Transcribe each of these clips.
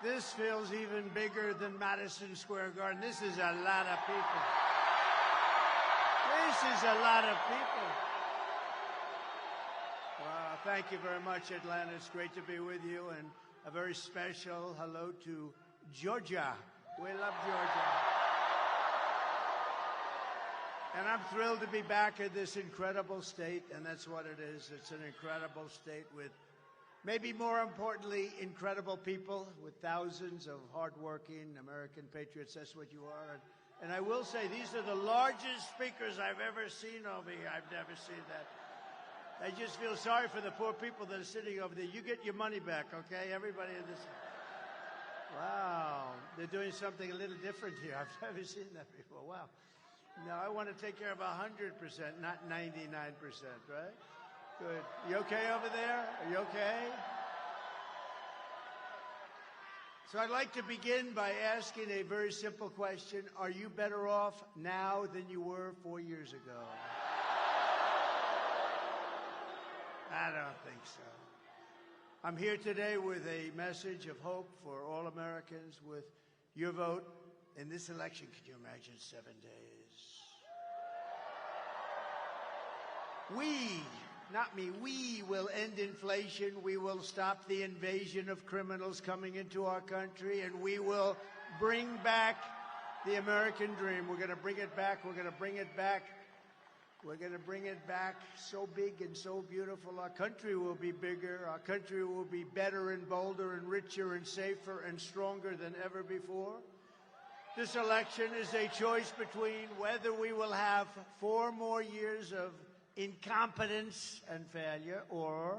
This feels even bigger than Madison Square Garden. This is a lot of people. This is a lot of people. Wow, thank you very much, Atlanta. It's great to be with you. And a very special hello to Georgia. We love Georgia. And I'm thrilled to be back in this incredible state, and that's what it is. It's an incredible state with, maybe more importantly, incredible people, with thousands of hardworking American patriots. That's what you are. And I will say, these are the largest speakers I've ever seen over here. I've never seen that. I just feel sorry for the poor people that are sitting over there. You get your money back, okay? Everybody in this. Wow. They're doing something a little different here. I've never seen that before. Wow. No, I want to take care of 100%, not 99%, right? Good. You okay over there? Are you okay? So I'd like to begin by asking a very simple question. Are you better off now than you were 4 years ago? I don't think so. I'm here today with a message of hope for all Americans. With your vote in this election, can you imagine 7 days? We, not me, we will end inflation. We will stop the invasion of criminals coming into our country, and we will bring back the American dream. We're going to bring it back. We're going to bring it back. We're going to bring it back so big and so beautiful. Our country will be bigger. Our country will be better and bolder and richer and safer and stronger than ever before. This election is a choice between whether we will have 4 more years of incompetence and failure, or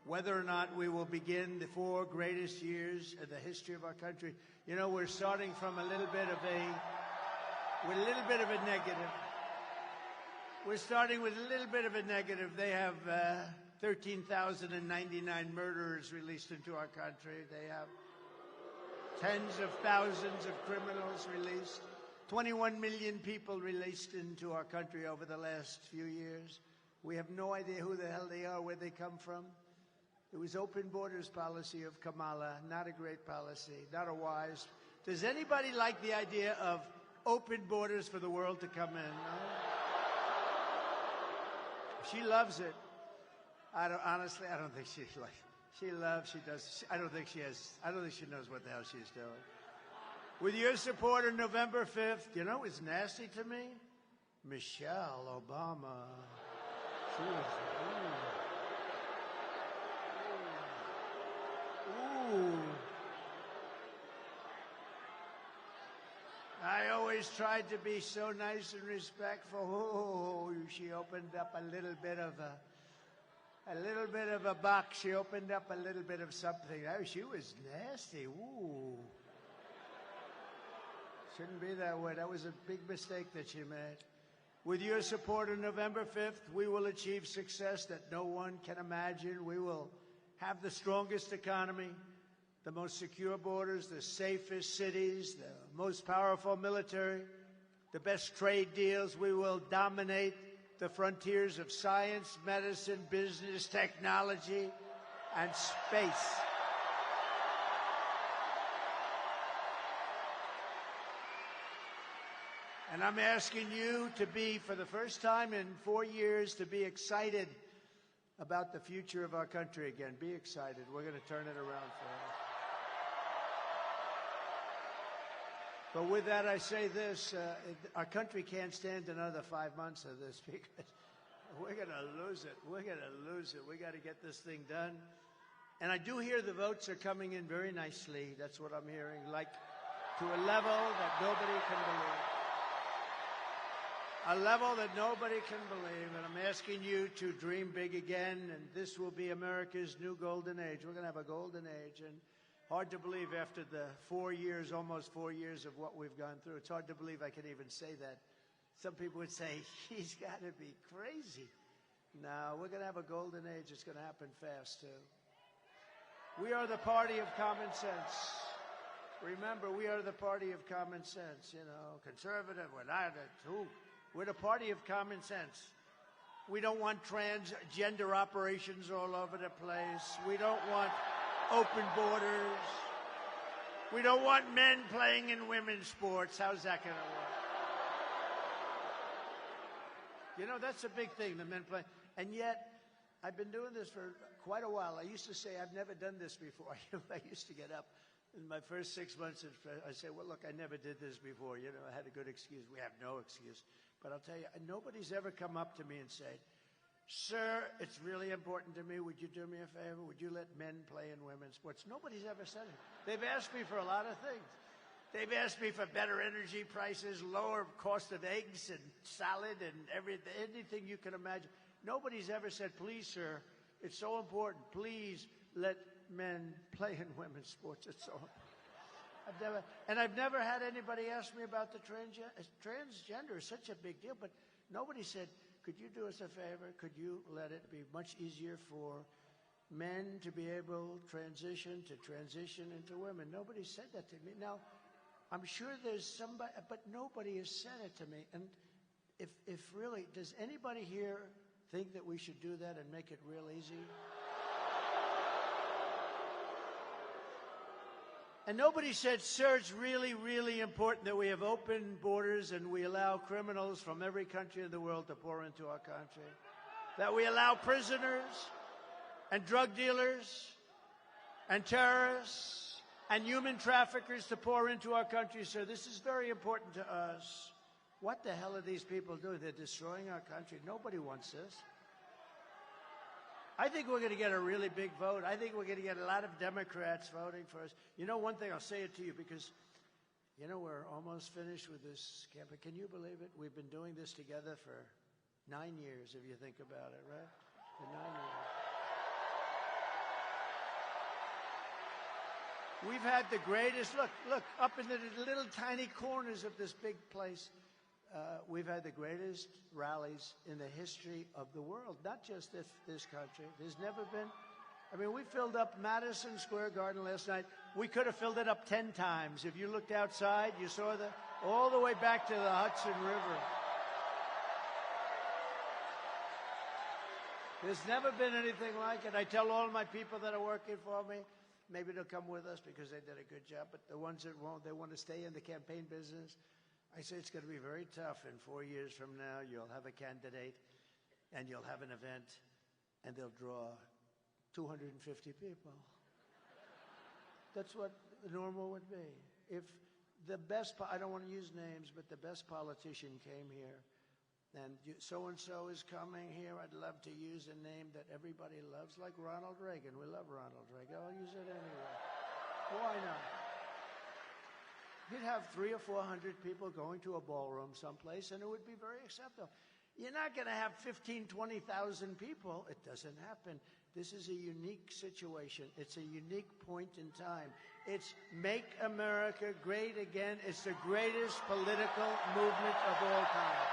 whether or not we will begin the 4 greatest years in the history of our country. You know, we're starting from a little bit of a negative. We're starting with a little bit of a negative. They have 13,099 murderers released into our country. They have tens of thousands of criminals released. 21 million people released into our country over the last few years. We have no idea who the hell they are, where they come from. It was open borders policy of Kamala, not a great policy, not a wise. Does anybody like the idea of open borders for the world to come in? No? She loves it. I don't think she does. I don't think she knows what the hell she's doing. With your support on November 5th, you know what's nasty to me? Michelle Obama. She was, ooh. I always tried to be so nice and respectful. Oh, she opened up a little bit of a box. She opened up a little bit of something. Oh, she was nasty. Ooh. Shouldn't be that way. That was a big mistake that she made. With your support on November 5th, we will achieve success that no one can imagine. We will have the strongest economy, the most secure borders, the safest cities, the most powerful military, the best trade deals. We will dominate the frontiers of science, medicine, business, technology, and space. And I'm asking you to be, for the first time in 4 years, to be excited about the future of our country again. Be excited. We're going to turn it around for us. But with that, I say this. Our country can't stand another 5 months of this because we're going to lose it. We're going to lose it. We got to get this thing done. And I do hear the votes are coming in very nicely. That's what I'm hearing, like to a level that nobody can believe. A level that nobody can believe. And I'm asking you to dream big again, and this will be America's new golden age. We're going to have a golden age, and hard to believe after the 4 years, almost 4 years of what we've gone through. It's hard to believe I can even say that. Some people would say, he's got to be crazy. No, we're going to have a golden age. It's going to happen fast, too. We are the party of common sense. Remember, we are the party of common sense. You know, conservative, we're not who. We're the party of common sense. We don't want transgender operations all over the place. We don't want open borders. We don't want men playing in women's sports. How's that going to work? You know, that's a big thing, the men play. And yet, I've been doing this for quite a while. I used to say, I've never done this before. I used to get up in my first 6 months, I say, well, look, I never did this before. You know, I had a good excuse. We have no excuse. But I'll tell you, nobody's ever come up to me and said, sir, it's really important to me. Would you do me a favor? Would you let men play in women's sports? Nobody's ever said it. They've asked me for a lot of things. They've asked me for better energy prices, lower cost of eggs and salad and everything, anything you can imagine. Nobody's ever said, please, sir, it's so important. Please let men play in women's sports. It's so I've never had anybody ask me about the transgender is such a big deal, but nobody said, could you do us a favor? Could you let it be much easier for men to be able to transition into women? Nobody said that to me. Now, I'm sure there's somebody, but nobody has said it to me. And if really, does anybody here think that we should do that and make it real easy? And nobody said, sir, it's really, really important that we have open borders and we allow criminals from every country in the world to pour into our country. That we allow prisoners and drug dealers and terrorists and human traffickers to pour into our country, sir. This is very important to us. What the hell are these people doing? They're destroying our country. Nobody wants this. I think we're going to get a really big vote. I think we're going to get a lot of Democrats voting for us. You know, one thing, I'll say it to you because, you know, we're almost finished with this campaign. Can you believe it? We've been doing this together for 9 years, if you think about it, right? For 9 years. We've had the greatest, look, up in the little tiny corners of this big place. We've had the greatest rallies in the history of the world, not just this country. There's never been, I mean, we filled up Madison Square Garden last night. We could have filled it up 10 times. If you looked outside, you saw all the way back to the Hudson River. There's never been anything like it. I tell all my people that are working for me, maybe they'll come with us because they did a good job, but the ones that won't, they want to stay in the campaign business. I say it's going to be very tough. In 4 years from now, you'll have a candidate, and you'll have an event, and they'll draw 250 people. That's what normal would be. If the best, I don't want to use names, but the best politician came here, and so-and-so is coming here, I'd love to use a name that everybody loves, like Ronald Reagan. We love Ronald Reagan. I'll use it anyway. Why not? You'd have 300 or 400 people going to a ballroom someplace, and it would be very acceptable. You're not going to have 15,000, 20,000 people. It doesn't happen. This is a unique situation. It's a unique point in time. It's Make America Great Again. It's the greatest political movement of all time.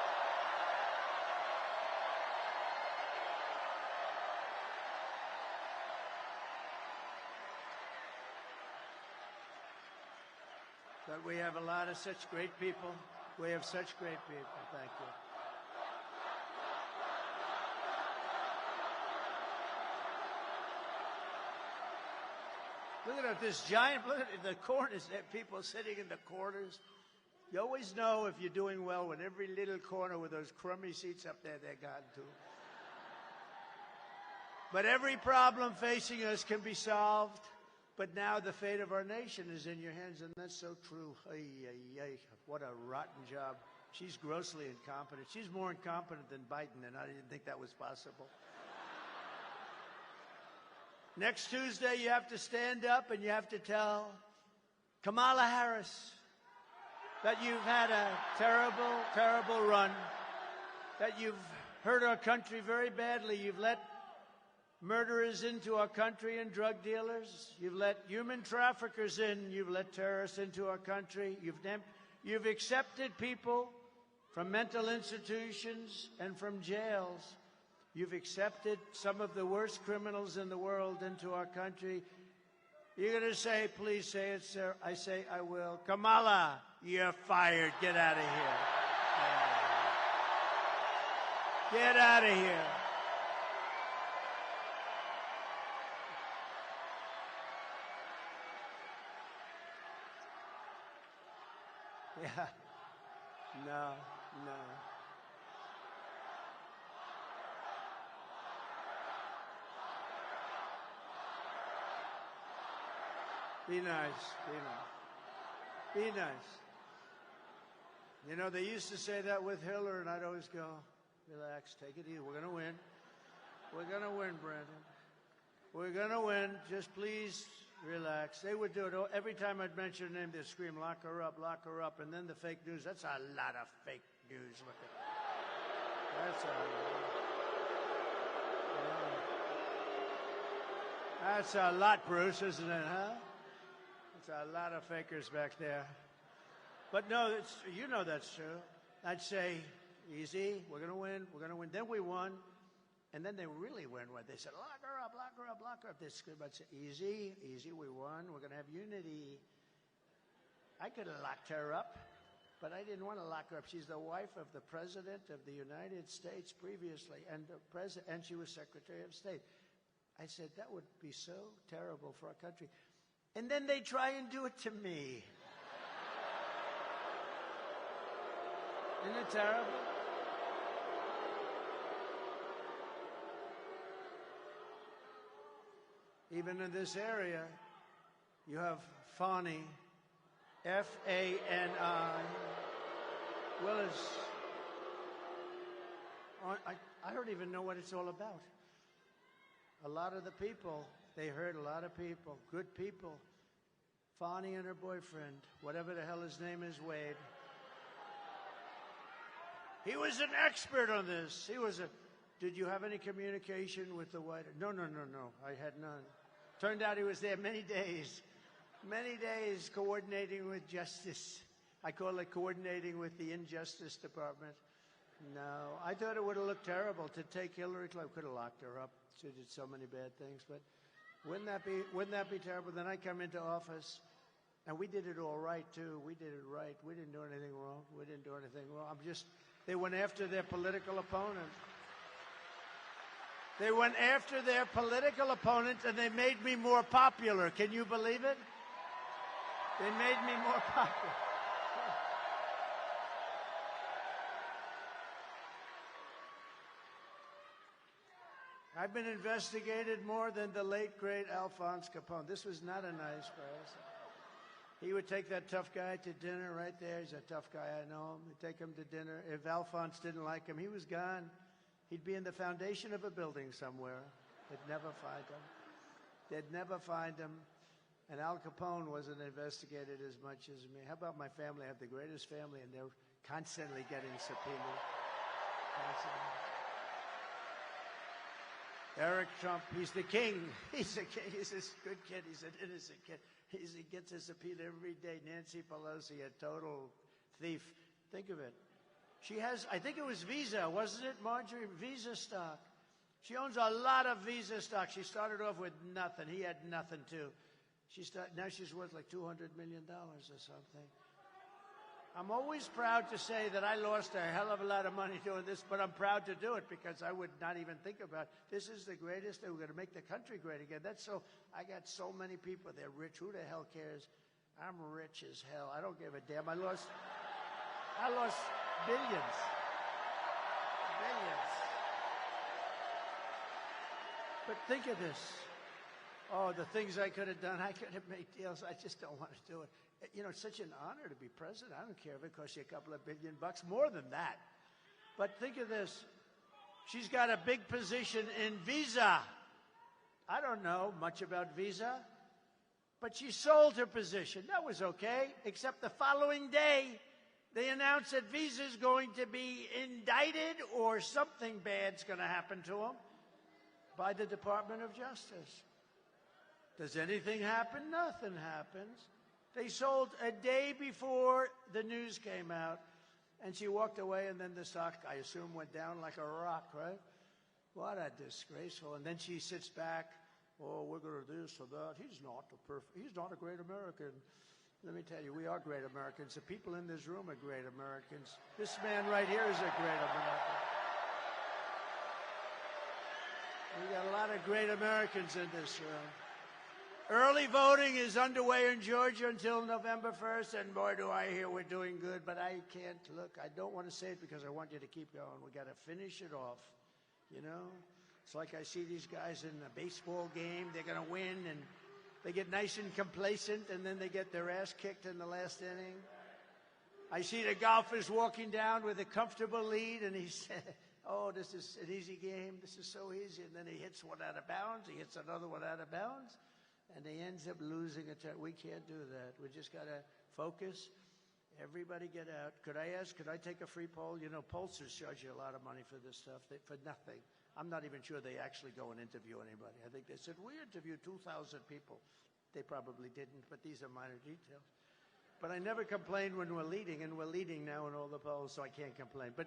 But we have a lot of such great people. We have such great people. Thank you. Look at this giant, look at the corners, there are people sitting in the corners. You always know if you're doing well when every little corner with those crummy seats up there, they're gone too. But every problem facing us can be solved. But now the fate of our nation is in your hands, and that's so true. Ay, ay, ay. What a rotten job. She's grossly incompetent. She's more incompetent than Biden, and I didn't think that was possible. Next Tuesday, you have to stand up and you have to tell Kamala Harris that you've had a terrible, terrible run, that you've hurt our country very badly. You've let murderers into our country and drug dealers. You've let human traffickers in. You've let terrorists into our country. You've accepted people from mental institutions and from jails. You've accepted some of the worst criminals in the world into our country. You're going to say, please say it, sir. I say, I will. Kamala, you're fired. Get out of here. Get out of here. Yeah. No, no. Be nice, be nice. Be nice. You know, they used to say that with Hitler, and I'd always go, relax, take it easy. We're going to win. We're going to win, Brandon. We're going to win. Just please relax. They would do it every time I'd mention her name. They'd scream, lock her up, and then the fake news. That's a lot of fake news. Look at that. That's a lot. That's a lot, Bruce, isn't it, huh? It's a lot of fakers back there. But no, you know that's true. I'd say, easy, we're going to win, we're going to win. Then we won, and then they really win. They said, lock her up, lock her up, lock her up. They screamed, I'd say, easy, easy, we won, we're going to have unity. I could have locked her up, but I didn't want to lock her up. She's the wife of the President of the United States previously, and she was Secretary of State. I said, that would be so terrible for our country. And then they try and do it to me. Isn't it terrible? Even in this area, you have Fani, F-A-N-I. Willis. I don't even know what it's all about. A lot of the people, they hurt a lot of people, good people. Fani and her boyfriend, whatever the hell his name is, Wade. He was an expert on this. Did you have any communication with the White House? No, I had none. Turned out he was there many days coordinating with justice. I call it coordinating with the Injustice Department. No, I thought it would have looked terrible to take Hillary Clinton. Could have locked her up. She did so many bad things, but wouldn't that be terrible? Then I come into office, and we did it all right too. We did it right. We didn't do anything wrong. They went after their political opponent. They went after their political opponent, and they made me more popular. Can you believe it? They made me more popular. I've been investigated more than the late, great Alphonse Capone. This was not a nice person. He would take that tough guy to dinner right there. He's a tough guy, I know him. He'd take him to dinner. If Alphonse didn't like him, he was gone. He'd be in the foundation of a building somewhere. They'd never find him. They'd never find him. And Al Capone wasn't investigated as much as me. How about my family? I have the greatest family, and they're constantly getting subpoenaed. Constantly. Eric Trump, he's the king. He's a king. He's this good kid. He's an innocent kid. He gets a subpoena every day. Nancy Pelosi, a total thief. Think of it. She has, I think it was Visa, wasn't it, Marjorie? Visa stock. She owns a lot of Visa stock. She started off with nothing. He had nothing, too. Now she's worth like $200 million or something. I'm always proud to say that I lost a hell of a lot of money doing this, but I'm proud to do it because I would not even think about it. This is the greatest. We're going to make the country great again. I got so many people. They're rich. Who the hell cares? I'm rich as hell. I don't give a damn. I lost billions. Billions. But think of this. Oh, the things I could have done. I could have made deals. I just don't want to do it. You know, it's such an honor to be president. I don't care if it costs you a couple of $1 billion, more than that. But think of this. She's got a big position in Visa. I don't know much about Visa, but she sold her position. That was okay, except the following day, they announced that Visa's going to be indicted or something bad's going to happen to them by the Department of Justice. Does anything happen? Nothing happens. They sold a day before the news came out, and she walked away, and then the stock, I assume, went down like a rock, right? What a disgraceful. And then she sits back, oh, we're going to do this or that. He's not a great American. Let me tell you, we are great Americans. The people in this room are great Americans. This man right here is a great American. We got a lot of great Americans in this room. Early voting is underway in Georgia until November 1st, and boy, do I hear we're doing good, but I can't look. I don't want to say it because I want you to keep going. We got to finish it off, you know? It's like I see these guys in a baseball game. They're going to win, and they get nice and complacent, and then they get their ass kicked in the last inning. I see the golfers walking down with a comfortable lead, and he said, oh, this is an easy game. This is so easy. And then he hits one out of bounds. He hits another one out of bounds. And he ends up losing a turn. We can't do that. We just got to focus. Everybody get out. Could I take a free poll? You know, pollsters charge you a lot of money for this stuff, for nothing. I'm not even sure they actually go and interview anybody. I think they said, we interviewed 2,000 people. They probably didn't, but these are minor details. But I never complain when we're leading, and we're leading now in all the polls, so I can't complain. But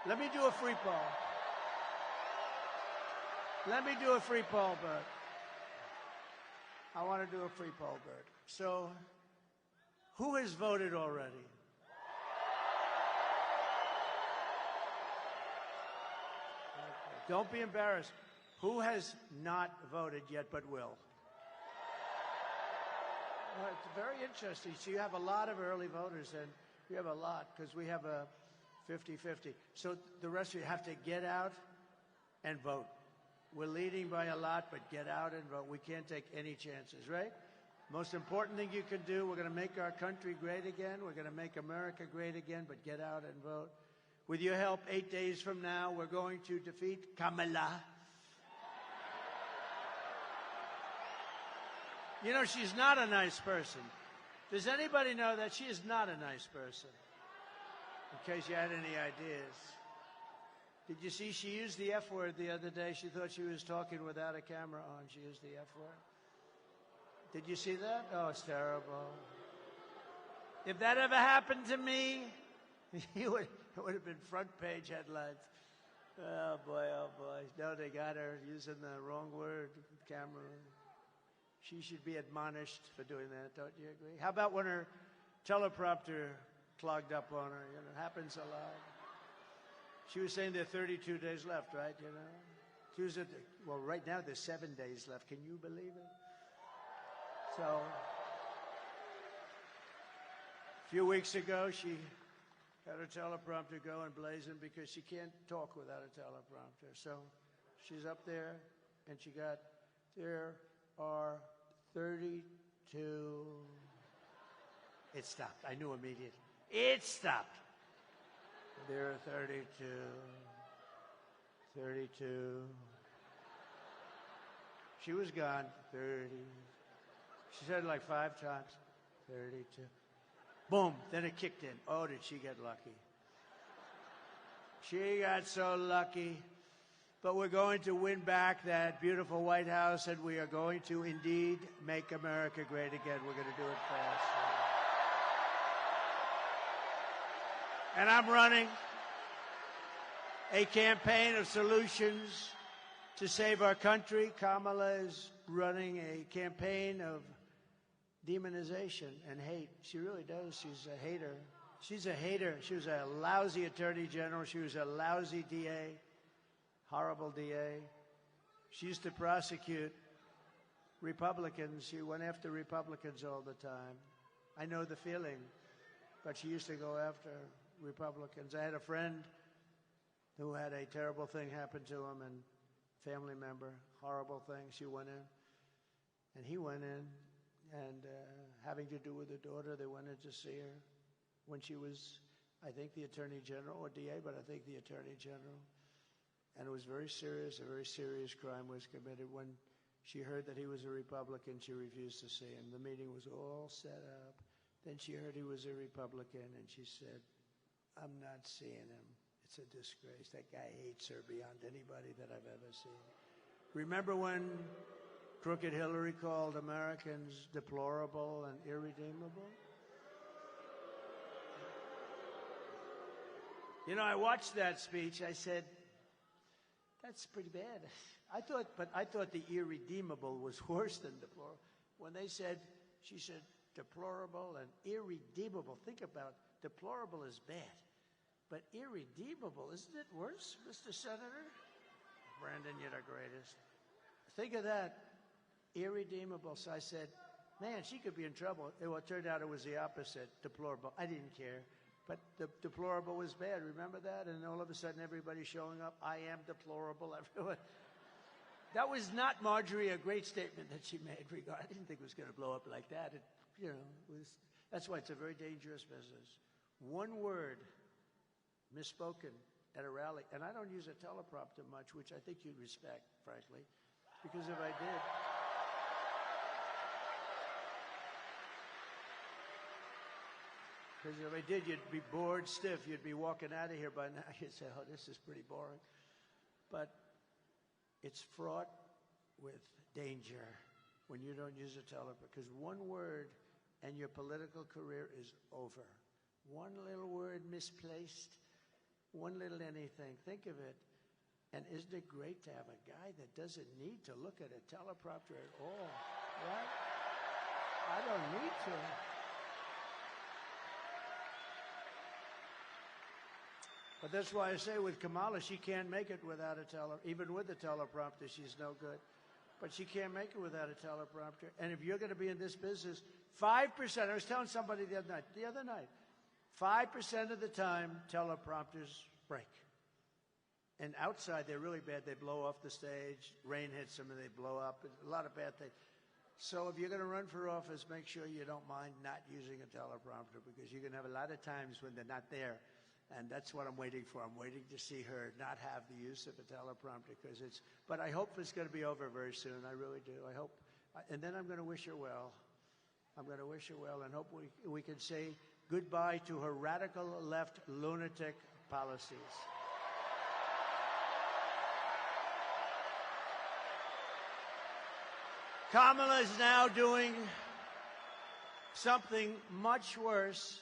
let me do a free poll. Let me do a free poll, Bert. I want to do a free poll, Bert. So, who has voted already? Okay. Don't be embarrassed. Who has not voted yet but will? It's very interesting. So you have a lot of early voters, and you have a lot because we have a 50-50. So the rest of you have to get out and vote. We're leading by a lot, but get out and vote. We can't take any chances, right? Most important thing you can do, we're going to make our country great again. We're going to make America great again, but get out and vote. With your help, 8 days from now, we're going to defeat Kamala. You know, she's not a nice person. Does anybody know that she is not a nice person? In case you had any ideas. Did you see she used the F word the other day? She thought she was talking without a camera on. She used the F word. Did you see that? Oh, it's terrible. If that ever happened to me, it would have been front page headlines. Oh, boy, oh, boy. No, they got her using the wrong word, camera. She should be admonished for doing that, don't you agree? How about when her teleprompter clogged up on her? You know, it happens a lot. She was saying there are 32 days left, right? You know, she was well, right now there's 7 days left. Can you believe it? So, a few weeks ago, she had her teleprompter going blazing because she can't talk without a teleprompter. So, she's up there, and she got, there are 32. It stopped. I knew immediately. It stopped. There are 32. 32. She was gone. 30. She said it like 5 times. 32. Boom. Then it kicked in. Oh, did she get lucky? She got so lucky. But we're going to win back that beautiful White House, and we are going to indeed make America great again. We're going to do it fast. And I'm running a campaign of solutions to save our country. Kamala is running a campaign of demonization and hate. She really does. She's a hater. She's a hater. She was a lousy attorney general. She was a lousy DA, horrible DA. She used to prosecute Republicans. She went after Republicans all the time. I know the feeling, but she used to go after Republicans. I had a friend who had a terrible thing happen to him, and family member, horrible thing. She went in, and he went in, and having to do with her daughter, they went in to see her when she was, I think, the Attorney General or DA, but I think the Attorney General. And it was very serious. A very serious crime was committed. When she heard that he was a Republican, she refused to see him. The meeting was all set up. Then she heard he was a Republican, and she said, I'm not seeing him. It's a disgrace. That guy hates her beyond anybody that I've ever seen. Remember when crooked Hillary called Americans deplorable and irredeemable? You know, I watched that speech. I said, that's pretty bad. I thought the irredeemable was worse than deplorable. When they said, she said, deplorable and irredeemable. Think about it. Deplorable is bad. But irredeemable, isn't it worse, Mr. Senator? Brandon, you're the greatest. Think of that. irredeemable. So I said, man, she could be in trouble. Well, it turned out it was the opposite, deplorable. I didn't care. But the deplorable was bad. Remember that? And all of a sudden, everybody's showing up. I am deplorable. Everyone. That was not, Marjorie, a great statement that she made. I didn't think it was going to blow up like that. That's why it's a very dangerous business. One word misspoken at a rally, and I don't use a teleprompter much, which I think you'd respect, frankly, because if I did... Because if I did, you'd be bored stiff. You'd be walking out of here by now. You'd say, oh, this is pretty boring. But it's fraught with danger when you don't use a teleprompter. Because one word and your political career is over. One little word misplaced, one little anything. Think of it. And isn't it great to have a guy that doesn't need to look at a teleprompter at all, right? I don't need to. But that's why I say with Kamala, she can't make it without a even with a teleprompter, she's no good. But she can't make it without a teleprompter. And if you're going to be in this business, 5%, I was telling somebody the other night, 5% of the time, teleprompters break. And outside, they're really bad. They blow off the stage, rain hits them, and they blow up. A lot of bad things. So if you're going to run for office, make sure you don't mind not using a teleprompter, because you're going to have a lot of times when they're not there. And that's what I'm waiting for. I'm waiting to see her not have the use of a teleprompter, because but I hope it's going to be over very soon. I really do. I hope. And then I'm going to wish her well. I'm going to wish her well and hope we can say goodbye to her radical left lunatic policies. Kamala is now doing something much worse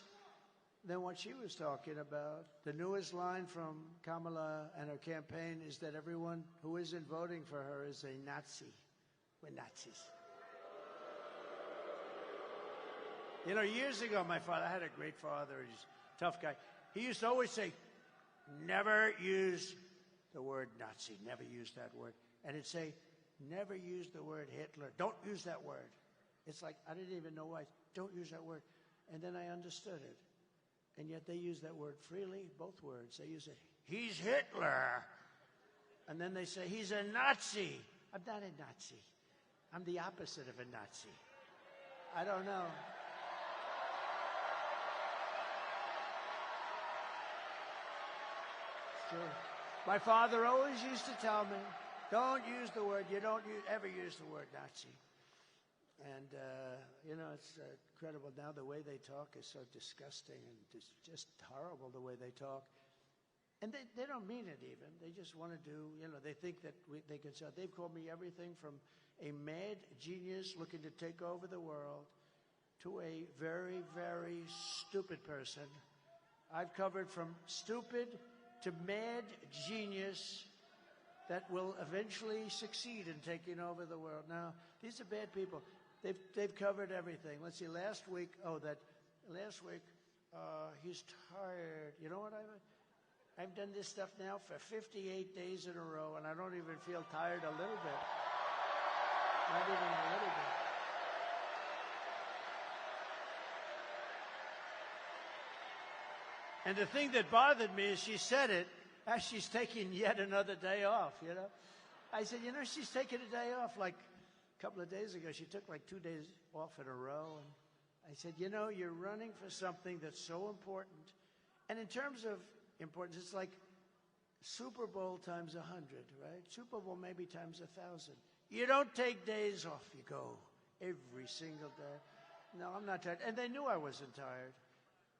than what she was talking about. The newest line from Kamala and her campaign is that everyone who isn't voting for her is a Nazi. We're Nazis. You know, years ago, my father, I had a great father, he's a tough guy. He used to always say, never use the word Nazi, never use that word. And he'd say, never use the word Hitler. Don't use that word. It's like, I didn't even know why. Don't use that word. And then I understood it. And yet they use that word freely, both words. They use it, he's Hitler. And then they say, he's a Nazi. I'm not a Nazi. I'm the opposite of a Nazi. I don't know. It's true. My father always used to tell me, don't use the word, you don't ever use the word Nazi. And, you know, it's incredible now. The way they talk is so disgusting and just horrible, the way they talk. And they don't mean it even. They just want to do, you know, they think that they can sell. They've called me everything from a mad genius looking to take over the world to a very, very stupid person. I've covered from stupid to mad genius that will eventually succeed in taking over the world. Now, these are bad people. They've covered everything. Let's see, last week, he's tired. You know what I've done this stuff now for 58 days in a row, and I don't even feel tired a little bit. Not even a little bit. And the thing that bothered me is she said it as she's taking yet another day off, you know. I said, you know, she's taking a day off. Like a couple of days ago, she took like 2 days off in a row. And I said, you know, you're running for something that's so important. And in terms of importance, it's like Super Bowl times 100, right? Super Bowl maybe times 1,000. You don't take days off. You go every single day. No, I'm not tired. And they knew I wasn't tired.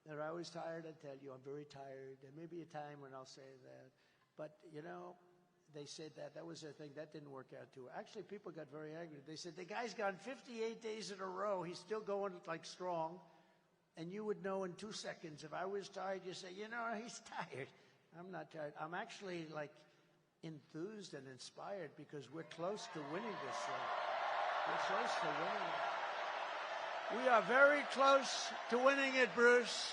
They're always tired. I tell you, I'm very tired. There may be a time when I'll say that. But, you know, they said that. That was their thing. That didn't work out too well. Actually, people got very angry. They said, the guy's gone 58 days in a row. He's still going, like, strong. And you would know in 2 seconds. If I was tired, you say, you know, he's tired. I'm not tired. I'm actually, like, enthused and inspired because we're close to winning this thing. We're close to winning it. We are very close to winning it, Bruce.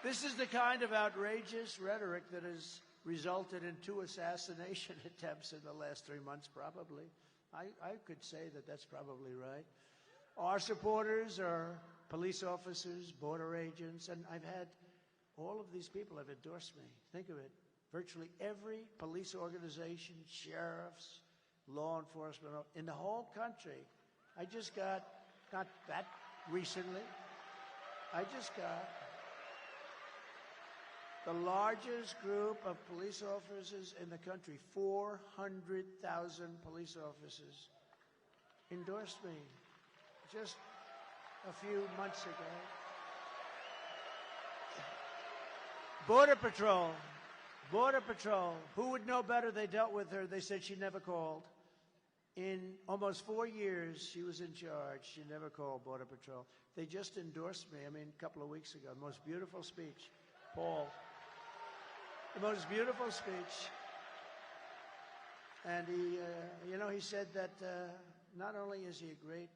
This is the kind of outrageous rhetoric that has resulted in 2 assassination attempts in the last 3 months, probably. I could say that that's probably right. Our supporters are police officers, border agents, and I've had all of these people have endorsed me. Think of it. Virtually every police organization, sheriffs, law enforcement, in the whole country. I just got, not that recently, I just got the largest group of police officers in the country, 400,000 police officers, endorsed me just a few months ago. Border Patrol. Who would know better? They dealt with her. They said she never called. In almost 4 years, she was in charge. She never called Border Patrol. They just endorsed me, a couple of weeks ago. The most beautiful speech. Paul. The most beautiful speech. And he said that not only is he a great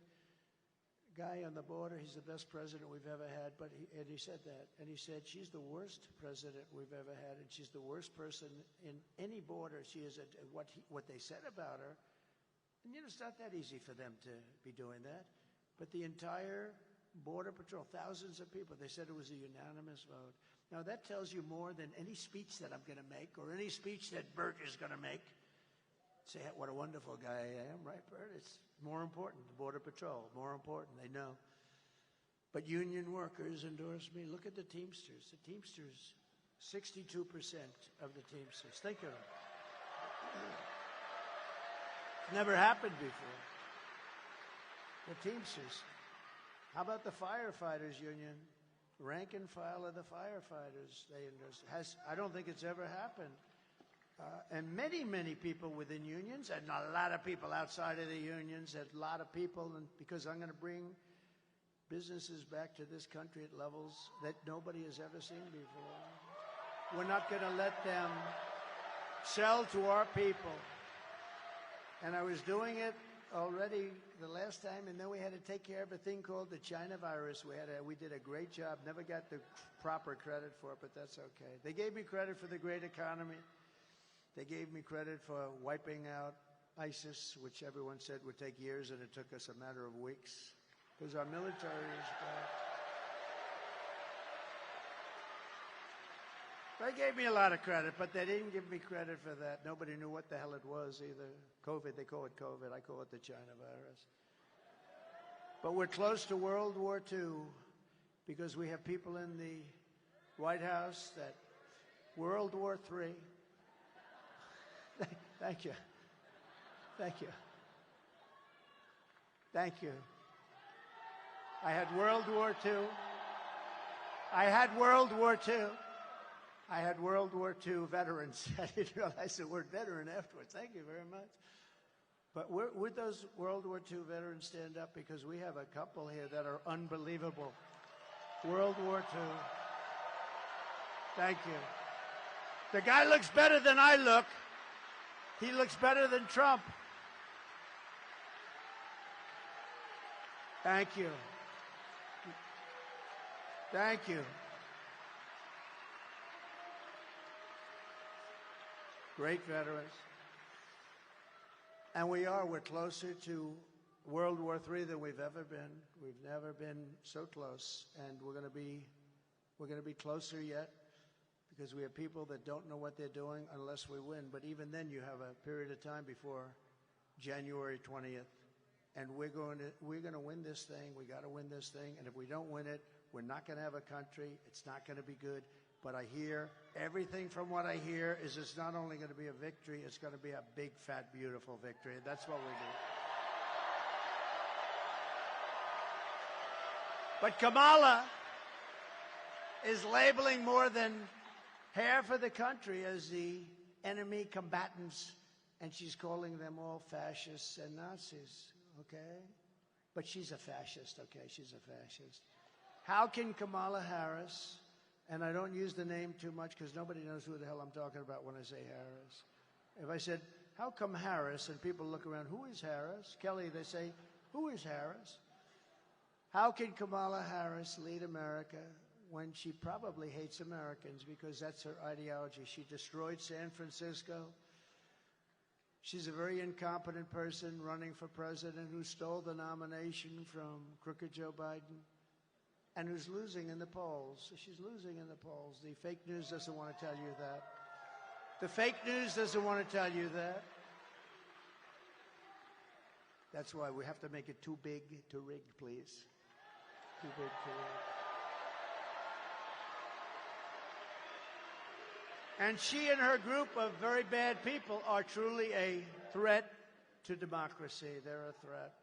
guy on the border, he's the best president we've ever had, and he said that. And he said, she's the worst president we've ever had, and she's the worst person in any border. She is what they said about her. And it's not that easy for them to be doing that. But the entire Border Patrol, thousands of people, they said it was a unanimous vote. Now, that tells you more than any speech that I'm going to make or any speech that Bert is going to make. Say, what a wonderful guy I am, right, Bert? It's more important, the Border Patrol, more important, they know. But union workers endorse me. Look at the Teamsters. The Teamsters, 62% of the Teamsters. Think of it. Never happened before. The Teamsters. How about the firefighters union? Rank and file of the firefighters, they endorse. I don't think it's ever happened. And many, many people within unions, and a lot of people outside of the unions, and a lot of people, and because I'm going to bring businesses back to this country at levels that nobody has ever seen before. We're not going to let them sell to our people. And I was doing it already the last time, and then we had to take care of a thing called the China virus. We did a great job. Never got the proper credit for it, but that's okay. They gave me credit for the great economy. They gave me credit for wiping out ISIS, which everyone said would take years, and it took us a matter of weeks, because our military is back. They gave me a lot of credit, but they didn't give me credit for that. Nobody knew what the hell it was either. COVID, they call it COVID. I call it the China virus. But we're close to World War II because we have people in the White House that World War III. Thank you. Thank you. Thank you. I had World War II. I had World War II. I had World War II veterans. I didn't realize the word veteran afterwards. Thank you very much. But would those World War II veterans stand up? Because we have a couple here that are unbelievable. World War II. Thank you. The guy looks better than I look. He looks better than Trump. Thank you. Thank you. Great veterans. And we're closer to World War III than we've ever been. We've never been so close. And we're going to be closer yet because we have people that don't know what they're doing unless we win. But even then, you have a period of time before January 20th. And we're going to win this thing. We got to win this thing. And if we don't win it, we're not going to have a country. It's not going to be good. But I hear, everything from what I hear is it's not only going to be a victory, it's going to be a big, fat, beautiful victory. That's what we do. But Kamala is labeling more than half of the country as the enemy combatants, and she's calling them all fascists and Nazis, okay? But she's a fascist, okay? She's a fascist. How can Kamala Harris... And I don't use the name too much because nobody knows who the hell I'm talking about when I say Harris. If I said, how come Harris? And people look around, who is Harris? Kelly, they say, who is Harris? How can Kamala Harris lead America when she probably hates Americans because that's her ideology? She destroyed San Francisco. She's a very incompetent person running for president who stole the nomination from crooked Joe Biden and who's losing in the polls. She's losing in the polls. The fake news doesn't want to tell you that. The fake news doesn't want to tell you that. That's why we have to make it too big to rig, please. Too big to rig. And she and her group of very bad people are truly a threat to democracy. They're a threat.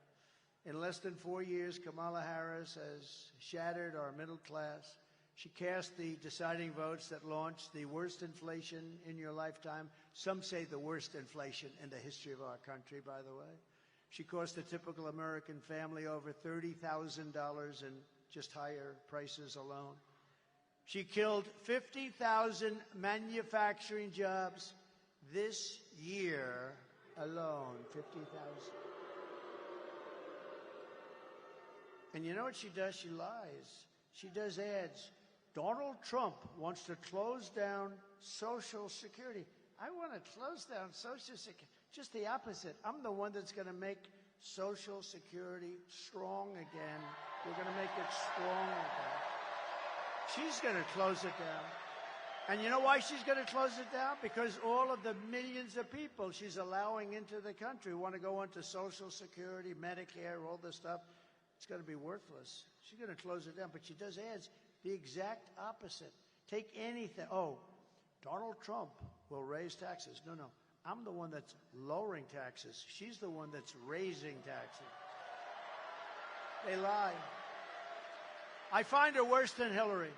In less than 4 years, Kamala Harris has shattered our middle class. She cast the deciding votes that launched the worst inflation in your lifetime. Some say the worst inflation in the history of our country, by the way. She cost a typical American family over $30,000 in just higher prices alone. She killed 50,000 manufacturing jobs this year alone, 50,000. And you know what she does? She lies. She does ads. Donald Trump wants to close down Social Security. I want to close down Social Security. Just the opposite. I'm the one that's going to make Social Security strong again. We're going to make it strong again. She's going to close it down. And you know why she's going to close it down? Because all of the millions of people she's allowing into the country want to go into Social Security, Medicare, all this stuff. It's going to be worthless. She's going to close it down. But she does ads the exact opposite. Take anything. Oh, Donald Trump will raise taxes. No, no. I'm the one that's lowering taxes. She's the one that's raising taxes. They lie. I find her worse than Hillary.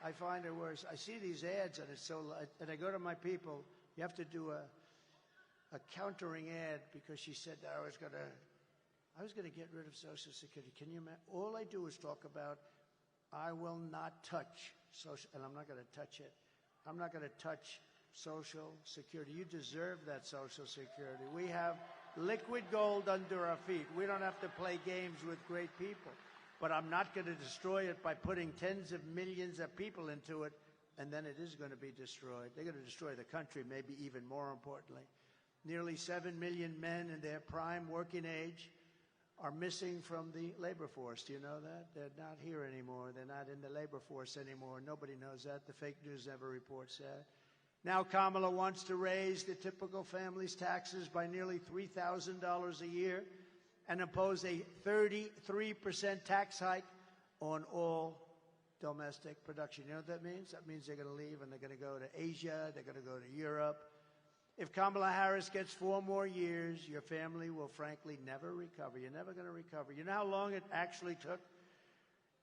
I find her worse. I see these ads, and it's so. And I go to my people. You have to do a countering ad because she said that I was going to get rid of Social Security. Can you imagine? All I do is talk about I will not touch social, and I'm not going to touch it. I'm not going to touch Social Security. You deserve that Social Security. We have liquid gold under our feet. We don't have to play games with great people. But I'm not going to destroy it by putting tens of millions of people into it, and then it is going to be destroyed. They're going to destroy the country, maybe even more importantly. Nearly 7 million men in their prime working age are missing from the labor force. Do you know that? They're not here anymore. They're not in the labor force anymore. Nobody knows that. The fake news never reports that. Now Kamala wants to raise the typical family's taxes by nearly $3,000 a year and impose a 33% tax hike on all domestic production. You know what that means? That means they're going to leave and they're going to go to Asia, they're going to go to Europe. If Kamala Harris gets 4 more years, your family will frankly never recover. You're never going to recover. You know how long it actually took?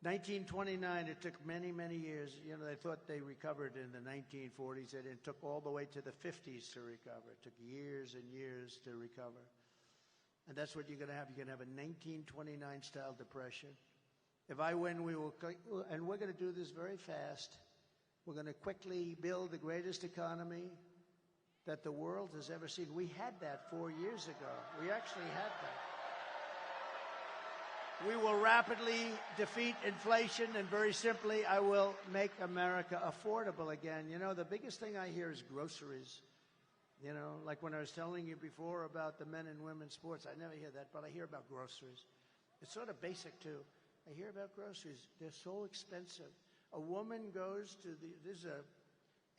1929, it took many, many years. You know, they thought they recovered in the 1940s, and it took all the way to the 50s to recover. It took years and years to recover. And that's what you're going to have. You're going to have a 1929-style depression. If I win, we will, and we're going to do this very fast. We're going to quickly build the greatest economy that the world has ever seen. We had that 4 years ago. We actually had that. We will rapidly defeat inflation, and very simply, I will make America affordable again. You know, the biggest thing I hear is groceries. You know, like when I was telling you before about the men and women's sports, I never hear that, but I hear about groceries. It's sort of basic, too. I hear about groceries. They're so expensive. A woman goes to this is an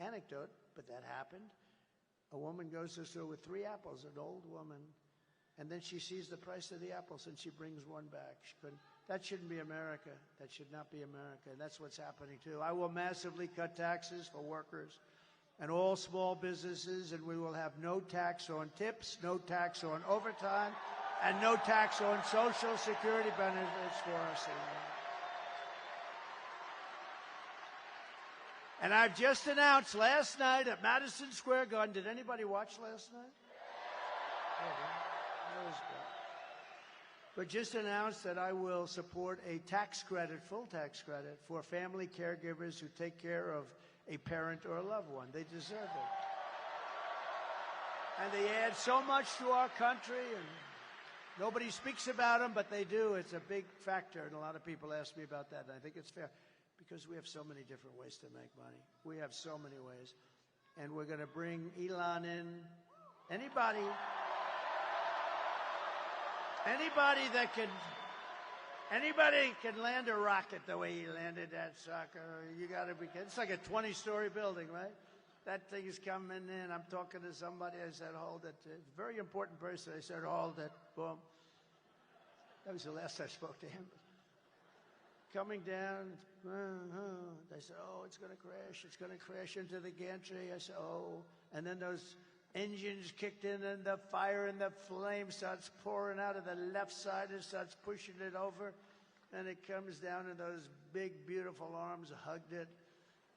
anecdote, but that happened. A woman goes to the store with 3 apples, an old woman, and then she sees the price of the apples and she brings one back. That shouldn't be America. That should not be America. And that's what's happening, too. I will massively cut taxes for workers and all small businesses, and we will have no tax on tips, no tax on overtime, and no tax on Social Security benefits for our seniors. And I've just announced last night at Madison Square Garden. Did anybody watch last night? That was good. But just announced that I will support a tax credit, full tax credit, for family caregivers who take care of a parent or a loved one. They deserve it. And they add so much to our country, and nobody speaks about them, but they do. It's a big factor, and a lot of people ask me about that, and I think it's fair. Because we have so many different ways to make money. We have so many ways. And we're going to bring Elon in. Anybody Anybody can land a rocket the way he landed that sucker. You got to be kidding. It's like a 20-story building, right? That thing is coming in. I'm talking to somebody. I said, hold it. It's a very important person. I said, hold it. Boom. That was the last I spoke to him. Coming down. They said, oh, it's going to crash. It's going to crash into the gantry. I said, oh. And then those engines kicked in, and the fire and the flame starts pouring out of the left side and starts pushing it over. And it comes down, and those big, beautiful arms hugged it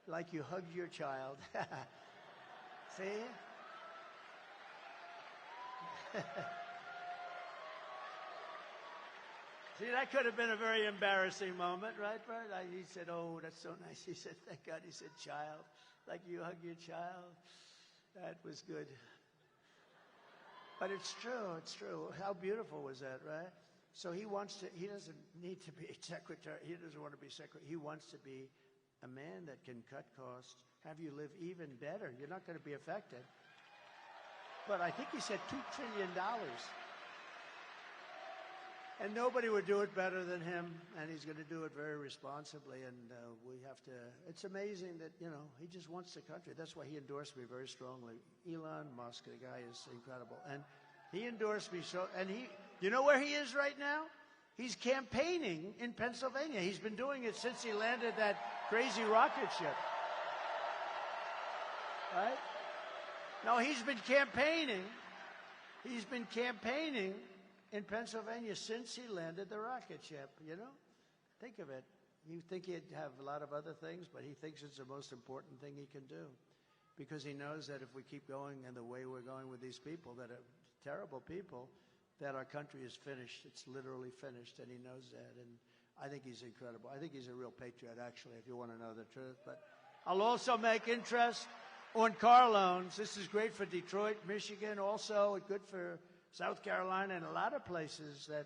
like you hugged your child. See? See, that could have been a very embarrassing moment, right? He said, oh, that's so nice. He said, thank God. He said, child, like you hug your child. That was good. But it's true, it's true. How beautiful was that, right? So he doesn't need to be secretary. He doesn't want to be secretary. He wants to be a man that can cut costs, have you live even better. You're not going to be affected. But I think he said $2 trillion. And nobody would do it better than him, and he's going to do it very responsibly, and we have to, it's amazing that, you know, he just wants the country. That's why he endorsed me very strongly. Elon Musk, the guy is incredible. And he endorsed me so, and you know where he is right now? He's campaigning in Pennsylvania. He's been doing it since he landed that crazy rocket ship. Right? No, he's been campaigning. He's been campaigning in Pennsylvania since he landed the rocket ship, you know? Think of it. You think he'd have a lot of other things, but he thinks it's the most important thing he can do. Because he knows that if we keep going in the way we're going with these people, that are terrible people, that our country is finished. It's literally finished, and he knows that. And I think he's incredible. I think he's a real patriot, actually, if you want to know the truth. But I'll also make interest on car loans. This is great for Detroit, Michigan, also good for South Carolina, and a lot of places that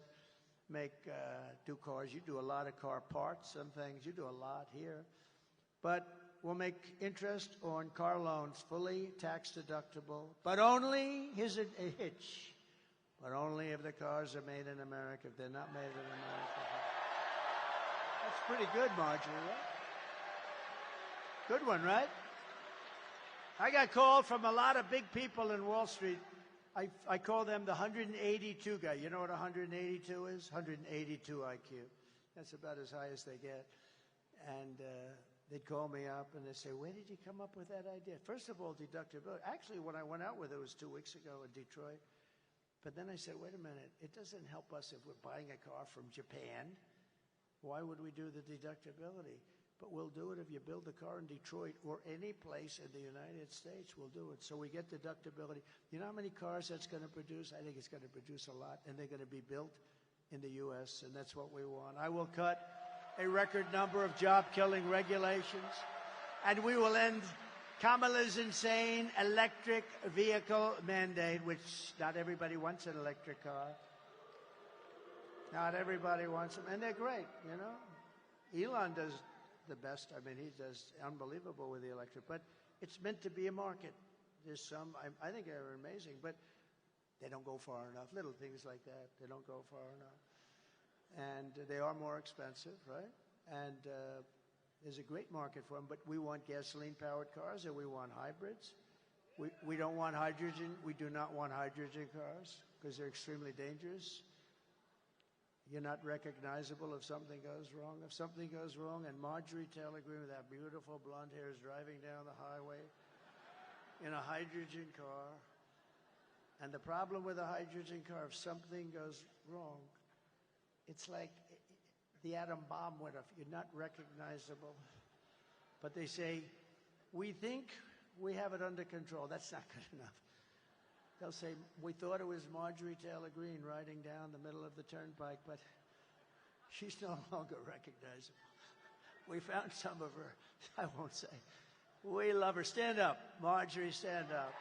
do cars. You do a lot of car parts and things. You do a lot here. But we'll make interest on car loans fully tax deductible, but only, here's a hitch, but only if the cars are made in America. If they're not made in America. That's pretty good, Marjorie, right? Good one, right? I got called from a lot of big people in Wall Street. I call them the 182 guy. You know what 182 is? 182 IQ. That's about as high as they get. And they'd call me up and they'd say, where did you come up with that idea? First of all, deductibility. Actually, when I went out with it was 2 weeks ago in Detroit. But then I said, wait a minute. It doesn't help us if we're buying a car from Japan. Why would we do the deductibility? But we'll do it if you build a car in Detroit or any place in the United States. We'll do it. So we get deductibility. You know how many cars that's going to produce? I think it's going to produce a lot, and they're going to be built in the U.S., and that's what we want. I will cut a record number of job-killing regulations, and we will end Kamala's insane electric vehicle mandate, which not everybody wants an electric car. Not everybody wants them, and they're great, you know. Elon does the best. I mean, he does unbelievable with the electric, but it's meant to be a market. There's some, I think they're amazing, but they don't go far enough. Little things like that, they don't go far enough. And they are more expensive, right? And there's a great market for them, but we want gasoline-powered cars, and we want hybrids. We don't want hydrogen. We do not want hydrogen cars because they're extremely dangerous. You're not recognizable if something goes wrong. If something goes wrong, and Marjorie Taylor Greene with that beautiful blonde hair is driving down the highway in a hydrogen car, and the problem with a hydrogen car, if something goes wrong, it's like the atom bomb went off. You're not recognizable. But they say, we think we have it under control. That's not good enough. They'll say, we thought it was Marjorie Taylor Greene riding down the middle of the turnpike, but she's no longer recognizable. We found some of her. I won't say. We love her. Stand up. Marjorie, stand up.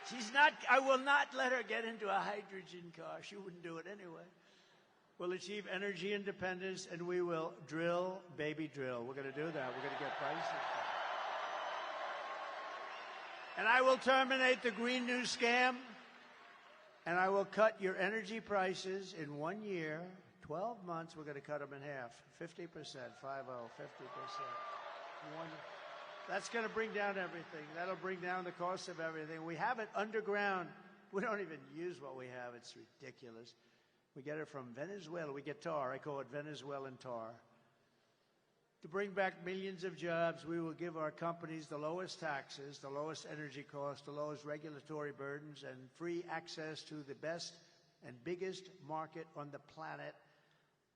She's not, I will not let her get into a hydrogen car. She wouldn't do it anyway. We'll achieve energy independence, and we will drill, baby, drill. We're going to do that. We're going to get prices. And I will terminate the Green New Scam, and I will cut your energy prices in 1 year, 12 months, we're going to cut them in half, 50%, 50%. That's going to bring down everything. That'll bring down the cost of everything. We have it underground. We don't even use what we have. It's ridiculous. We get it from Venezuela. We get tar. I call it Venezuelan tar. To bring back millions of jobs, we will give our companies the lowest taxes, the lowest energy costs, the lowest regulatory burdens, and free access to the best and biggest market on the planet.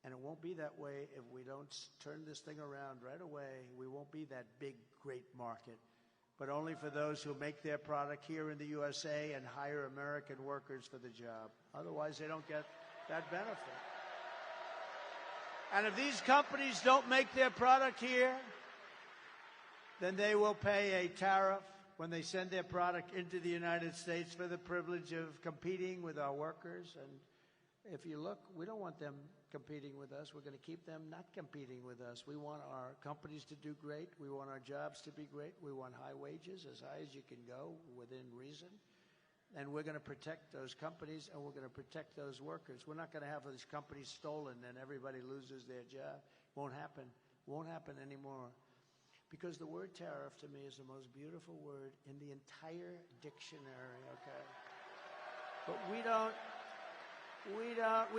And it won't be that way if we don't turn this thing around right away. We won't be that big, great market, but only for those who make their product here in the USA and hire American workers for the job. Otherwise, they don't get that benefit. And if these companies don't make their product here, then they will pay a tariff when they send their product into the United States for the privilege of competing with our workers. And if you look, we don't want them competing with us. We're going to keep them not competing with us. We want our companies to do great. We want our jobs to be great. We want high wages, as high as you can go within reason. And we're going to protect those companies, and we're going to protect those workers. We're not going to have these companies stolen and everybody loses their job. Won't happen. Won't happen anymore. Because the word tariff to me is the most beautiful word in the entire dictionary, okay? But we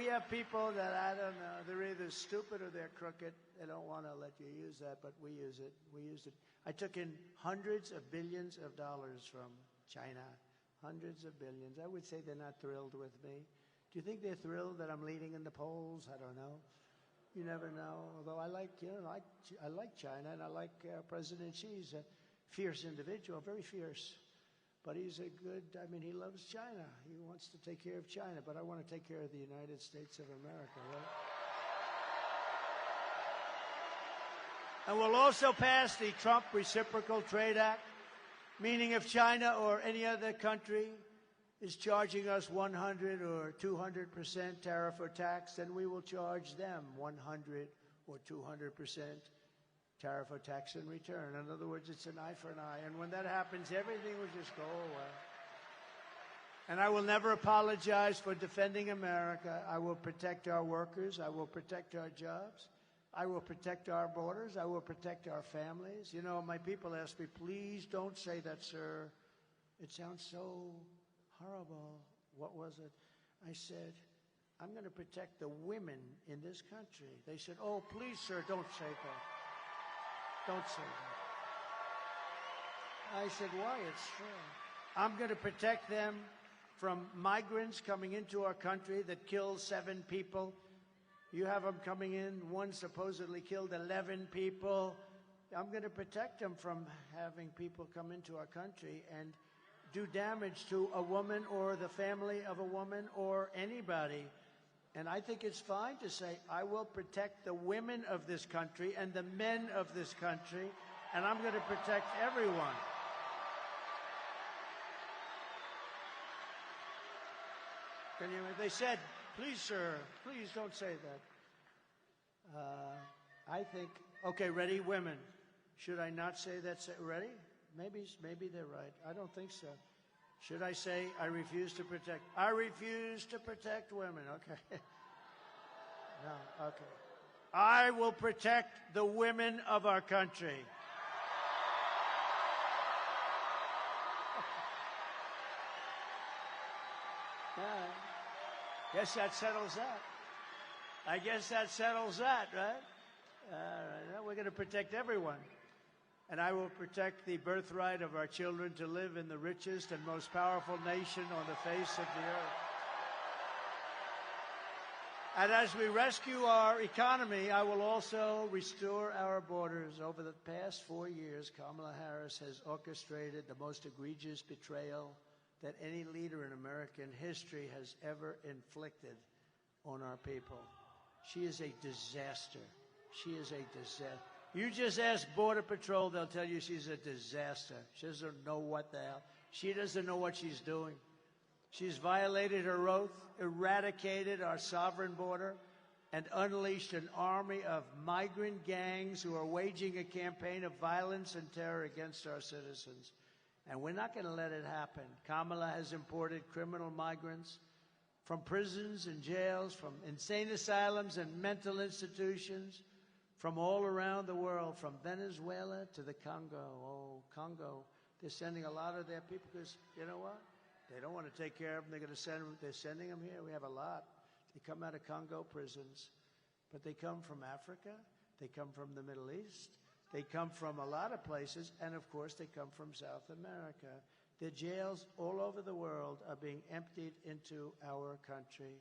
have people that, I don't know, they're either stupid or they're crooked. They don't want to let you use that, but we use it. We used it. I took in hundreds of billions of dollars from China. Hundreds of billions. I would say they're not thrilled with me. Do you think they're thrilled that I'm leading in the polls? I don't know. You never know. Although I like China, and I like President Xi. He's a fierce individual, very fierce. But he's a good, he loves China. He wants to take care of China, but I want to take care of the United States of America, right? And we'll also pass the Trump Reciprocal Trade Act, meaning if China or any other country is charging us 100 or 200% tariff or tax, then we will charge them 100 or 200% tariff or tax in return. In other words, it's an eye for an eye. And when that happens, everything will just go away. And I will never apologize for defending America. I will protect our workers. I will protect our jobs. I will protect our borders. I will protect our families. You know, my people ask me, please don't say that, sir. It sounds so horrible. What was it? I said, I'm going to protect the women in this country. They said, oh, please, sir, don't say that. Don't say that. I said, why? It's true. I'm going to protect them from migrants coming into our country that killed 7 people. You have them coming in. One supposedly killed 11 people. I'm going to protect them from having people come into our country and do damage to a woman or the family of a woman or anybody. And I think it's fine to say, I will protect the women of this country and the men of this country, and I'm going to protect everyone. They said, please, sir, please don't say that. I think, okay, ready, women. Should I not say that? Ready? Maybe they're right. I don't think so. Should I say, I refuse to protect? I refuse to protect women. Okay. No, okay. I will protect the women of our country. Guess that settles that. I guess that settles that, right? All right. We're going to protect everyone. And I will protect the birthright of our children to live in the richest and most powerful nation on the face of the earth. And as we rescue our economy, I will also restore our borders. Over the past 4 years, Kamala Harris has orchestrated the most egregious betrayal that any leader in American history has ever inflicted on our people. She is a disaster. She is a disaster. You just ask Border Patrol, they'll tell you she's a disaster. She doesn't know what the hell. She doesn't know what she's doing. She's violated her oath, eradicated our sovereign border, and unleashed an army of migrant gangs who are waging a campaign of violence and terror against our citizens. And we're not going to let it happen. Kamala has imported criminal migrants from prisons and jails, from insane asylums and mental institutions, from all around the world, from Venezuela to the Congo. Oh, Congo. They're sending a lot of their people because, you know what? They don't want to take care of them. They're going to send them. They're sending them here. We have a lot. They come out of Congo prisons. But they come from Africa. They come from the Middle East. They come from a lot of places. And, of course, they come from South America. The jails all over the world are being emptied into our country.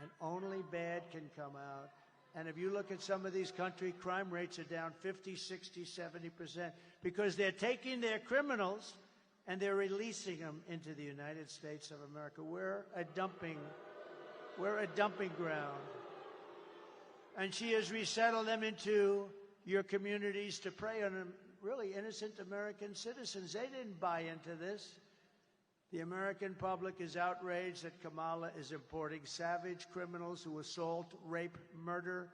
And only bad can come out. And if you look at some of these countries, crime rates are down 50, 60, 70%, because they're taking their criminals and they're releasing them into the United States of America. We're a dumping ground. And she has resettled them into your communities to prey on really innocent American citizens. They didn't buy into this. The American public is outraged that Kamala is importing savage criminals who assault, rape, murder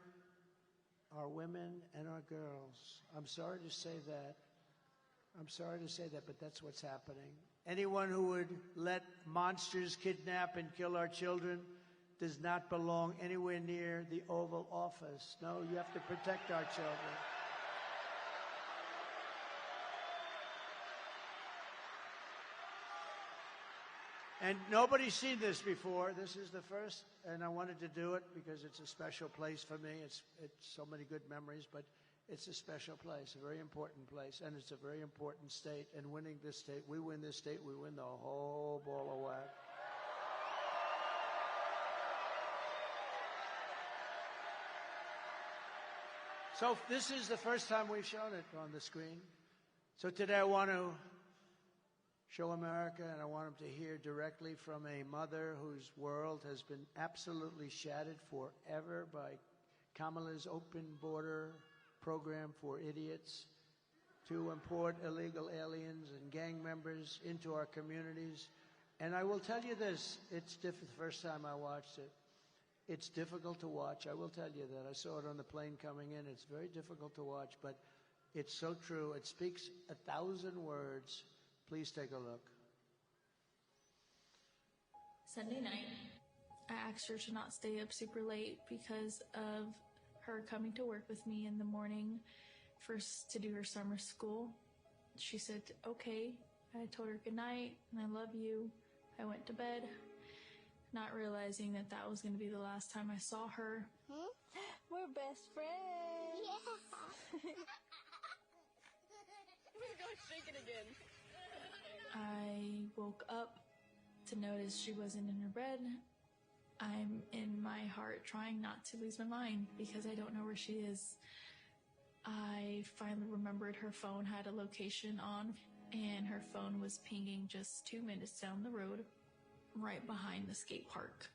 our women and our girls. I'm sorry to say that. I'm sorry to say that, but that's what's happening. Anyone who would let monsters kidnap and kill our children does not belong anywhere near the Oval Office. No, you have to protect our children. And nobody's seen this before. This is the first, and I wanted to do it because it's a special place for me. It's so many good memories, but it's a special place, a very important place, and it's a very important state. And winning this state, we win this state, we win the whole ball of wax. So this is the first time we've shown it on the screen. So today I want to show America, and I want them to hear directly from a mother whose world has been absolutely shattered forever by Kamala's open border program for idiots to import illegal aliens and gang members into our communities. And I will tell you this, it's the first time I watched it. It's difficult to watch, I will tell you that. I saw it on the plane coming in. It's very difficult to watch, but it's so true. It speaks 1,000 words. Please take a look. Sunday night, I asked her to not stay up super late because of her coming to work with me in the morning first to do her summer school. She said, okay. I told her good night and I love you. I went to bed, not realizing that that was going to be the last time I saw her. We're best friends. Yeah. We're going to shake it again. I woke up to notice she wasn't in her bed. I'm in my heart trying not to lose my mind because I don't know where she is. I finally remembered her phone had a location on, and her phone was pinging just 2 minutes down the road, right behind the skate park.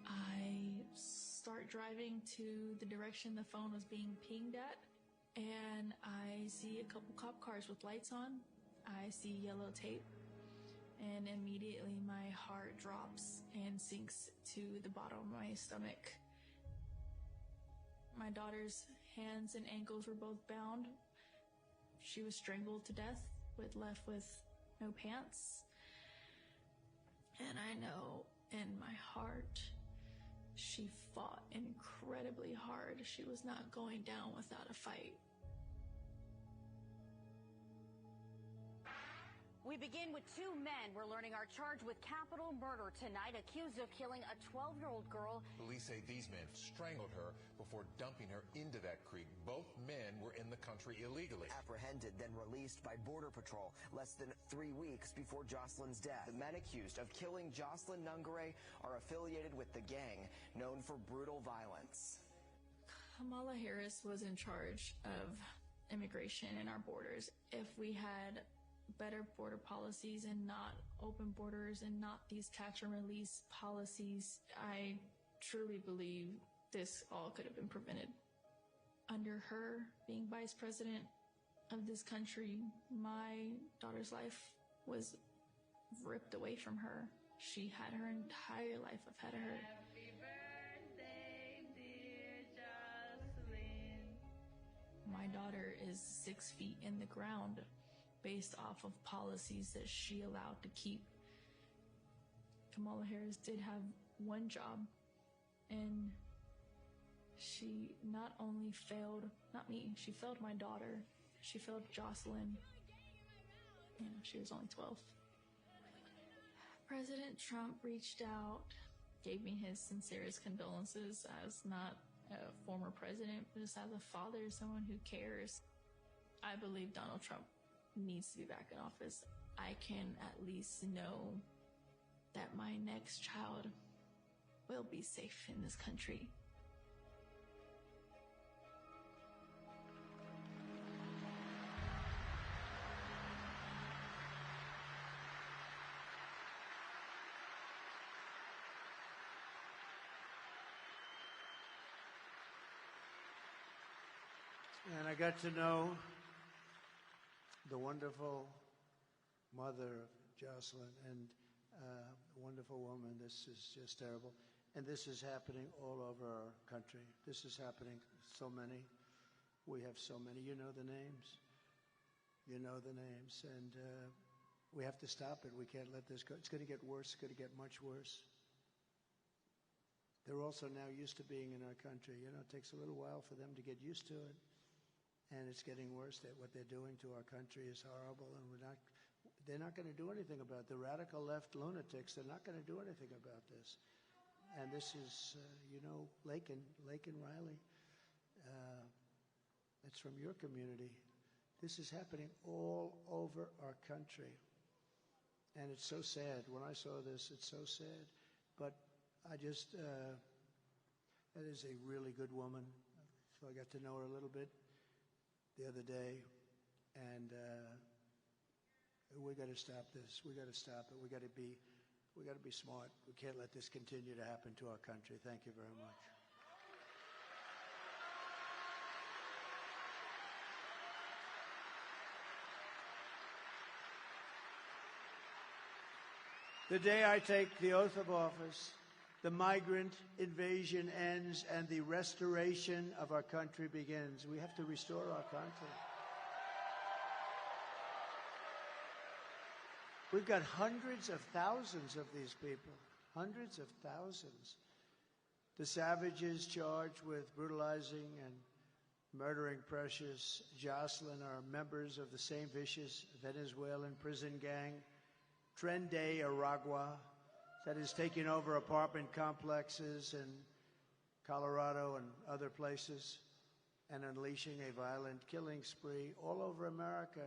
I start driving to the direction the phone was being pinged at, and I see a couple cop cars with lights on. I see yellow tape, and immediately my heart drops and sinks to the bottom of my stomach. My daughter's hands and ankles were both bound. She was strangled to death, left with no pants. And I know in my heart, she fought incredibly hard. She was not going down without a fight. We begin with two men we're learning are charged with capital murder tonight, accused of killing a 12-year-old girl. Police say these men strangled her before dumping her into that creek. Both men were in the country illegally. Apprehended, then released by Border Patrol less than 3 weeks before Jocelyn's death. The men accused of killing Jocelyn Nungare are affiliated with the gang known for brutal violence. Kamala Harris was in charge of immigration in our borders. If we had better border policies and not open borders and not these catch and release policies, I truly believe this all could have been prevented. Under her being vice president of this country, my daughter's life was ripped away from her. She had her entire life ahead of her. Happy birthday, dear Jocelyn. My daughter is 6 feet in the ground. based off of policies that she allowed to keep. Kamala Harris did have one job, and she not only failed, not me, she failed my daughter. She failed Jocelyn. You know, she was only 12. President Trump reached out, gave me his sincerest condolences as not a former president, but just as a father, someone who cares. I believe Donald Trump needs to be back in office. I can at least know that my next child will be safe in this country. And I got to know the wonderful mother of Jocelyn, and a wonderful woman. This is just terrible. And this is happening all over our country. This is happening so many. We have so many. You know the names. You know the names. And we have to stop it. We can't let this go. It's going to get worse. It's going to get much worse. They're also now used to being in our country. You know, it takes a little while for them to get used to it. And it's getting worse. That what they're doing to our country is horrible, and they're not going to do anything about it. The radical left lunatics, they're not going to do anything about this. And this is, you know, Lakin Riley. It's from your community. This is happening all over our country. And it's so sad. When I saw this, it's so sad. But I just, that is a really good woman. So I got to know her a little bit the other day, and we got to stop this. We got to stop it. We got to be smart. We can't let this continue to happen to our country. Thank you very much. The day I take the oath of office, the migrant invasion ends and the restoration of our country begins. We have to restore our country. We've got hundreds of thousands of these people, hundreds of thousands. The savages charged with brutalizing and murdering precious Jocelyn are members of the same vicious Venezuelan prison gang, Tren de Aragua, that is taking over apartment complexes in Colorado and other places and unleashing a violent killing spree all over America.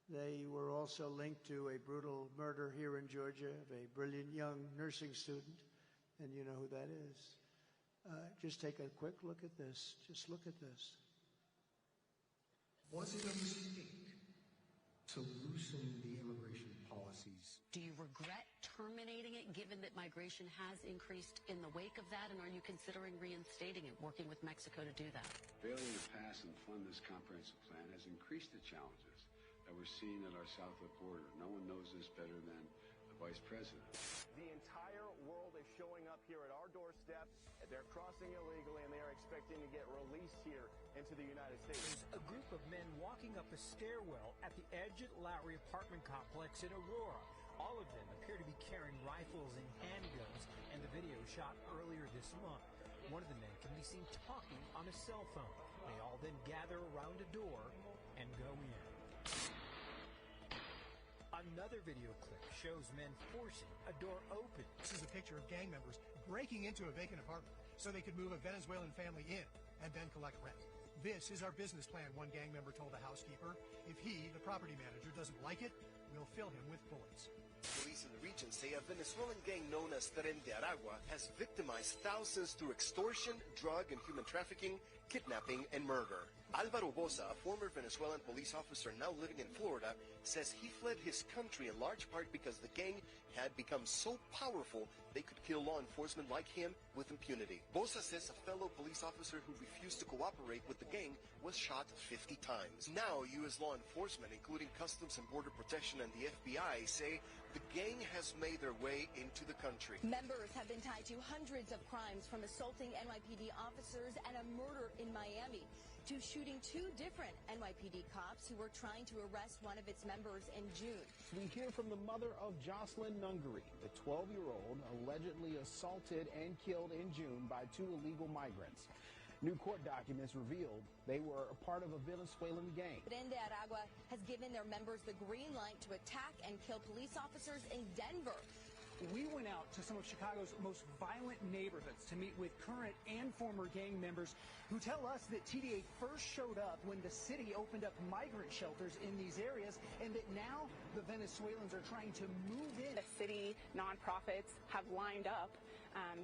They were also linked to a brutal murder here in Georgia of a brilliant young nursing student, and you know who that is. Just take a quick look at this. Just look at this. Was it a mistake to loosen the immigration policies? Do you regret terminating it, given that migration has increased in the wake of that, and are you considering reinstating it, working with Mexico to do that? Failing to pass and fund this comprehensive plan has increased the challenges that we're seeing at our southwest border. No one knows this better than the Vice President. The entire world is showing up here at our doorstep. They're crossing illegally, and they are expecting to get released here into the United States. A group of men walking up a stairwell at the Edge Lowry apartment complex in Aurora. All of them appear to be carrying rifles and handguns, and the video shot earlier this month. One of the men can be seen talking on a cell phone. They all then gather around a door and go in. Another video clip shows men forcing a door open. This is a picture of gang members breaking into a vacant apartment so they could move a Venezuelan family in and then collect rent. This is our business plan, one gang member told the housekeeper. If he, the property manager, doesn't like it, we'll fill him with bullets. Police in the region say a Venezuelan gang known as Tren de Aragua has victimized thousands through extortion, drug and human trafficking, kidnapping, and murder. Alvaro Boza, a former Venezuelan police officer now living in Florida, says he fled his country in large part because the gang had become so powerful they could kill law enforcement like him with impunity. Bosa says a fellow police officer who refused to cooperate with the gang was shot 50 times. Now, U.S. law enforcement, including Customs and Border Protection and the FBI, say the gang has made their way into the country. Members have been tied to hundreds of crimes, from assaulting NYPD officers and a murder in Miami to shooting two different NYPD cops who were trying to arrest one of its members in June. We hear from the mother of Jocelyn Nungary, the 12-year-old allegedly assaulted and killed in June by two illegal migrants. New court documents revealed they were a part of a Venezuelan gang. Tren de Aragua has given their members the green light to attack and kill police officers in Denver. We went out to some of Chicago's most violent neighborhoods to meet with current and former gang members who tell us that TDA first showed up when the city opened up migrant shelters in these areas, and that now the Venezuelans are trying to move in. The city nonprofits have lined up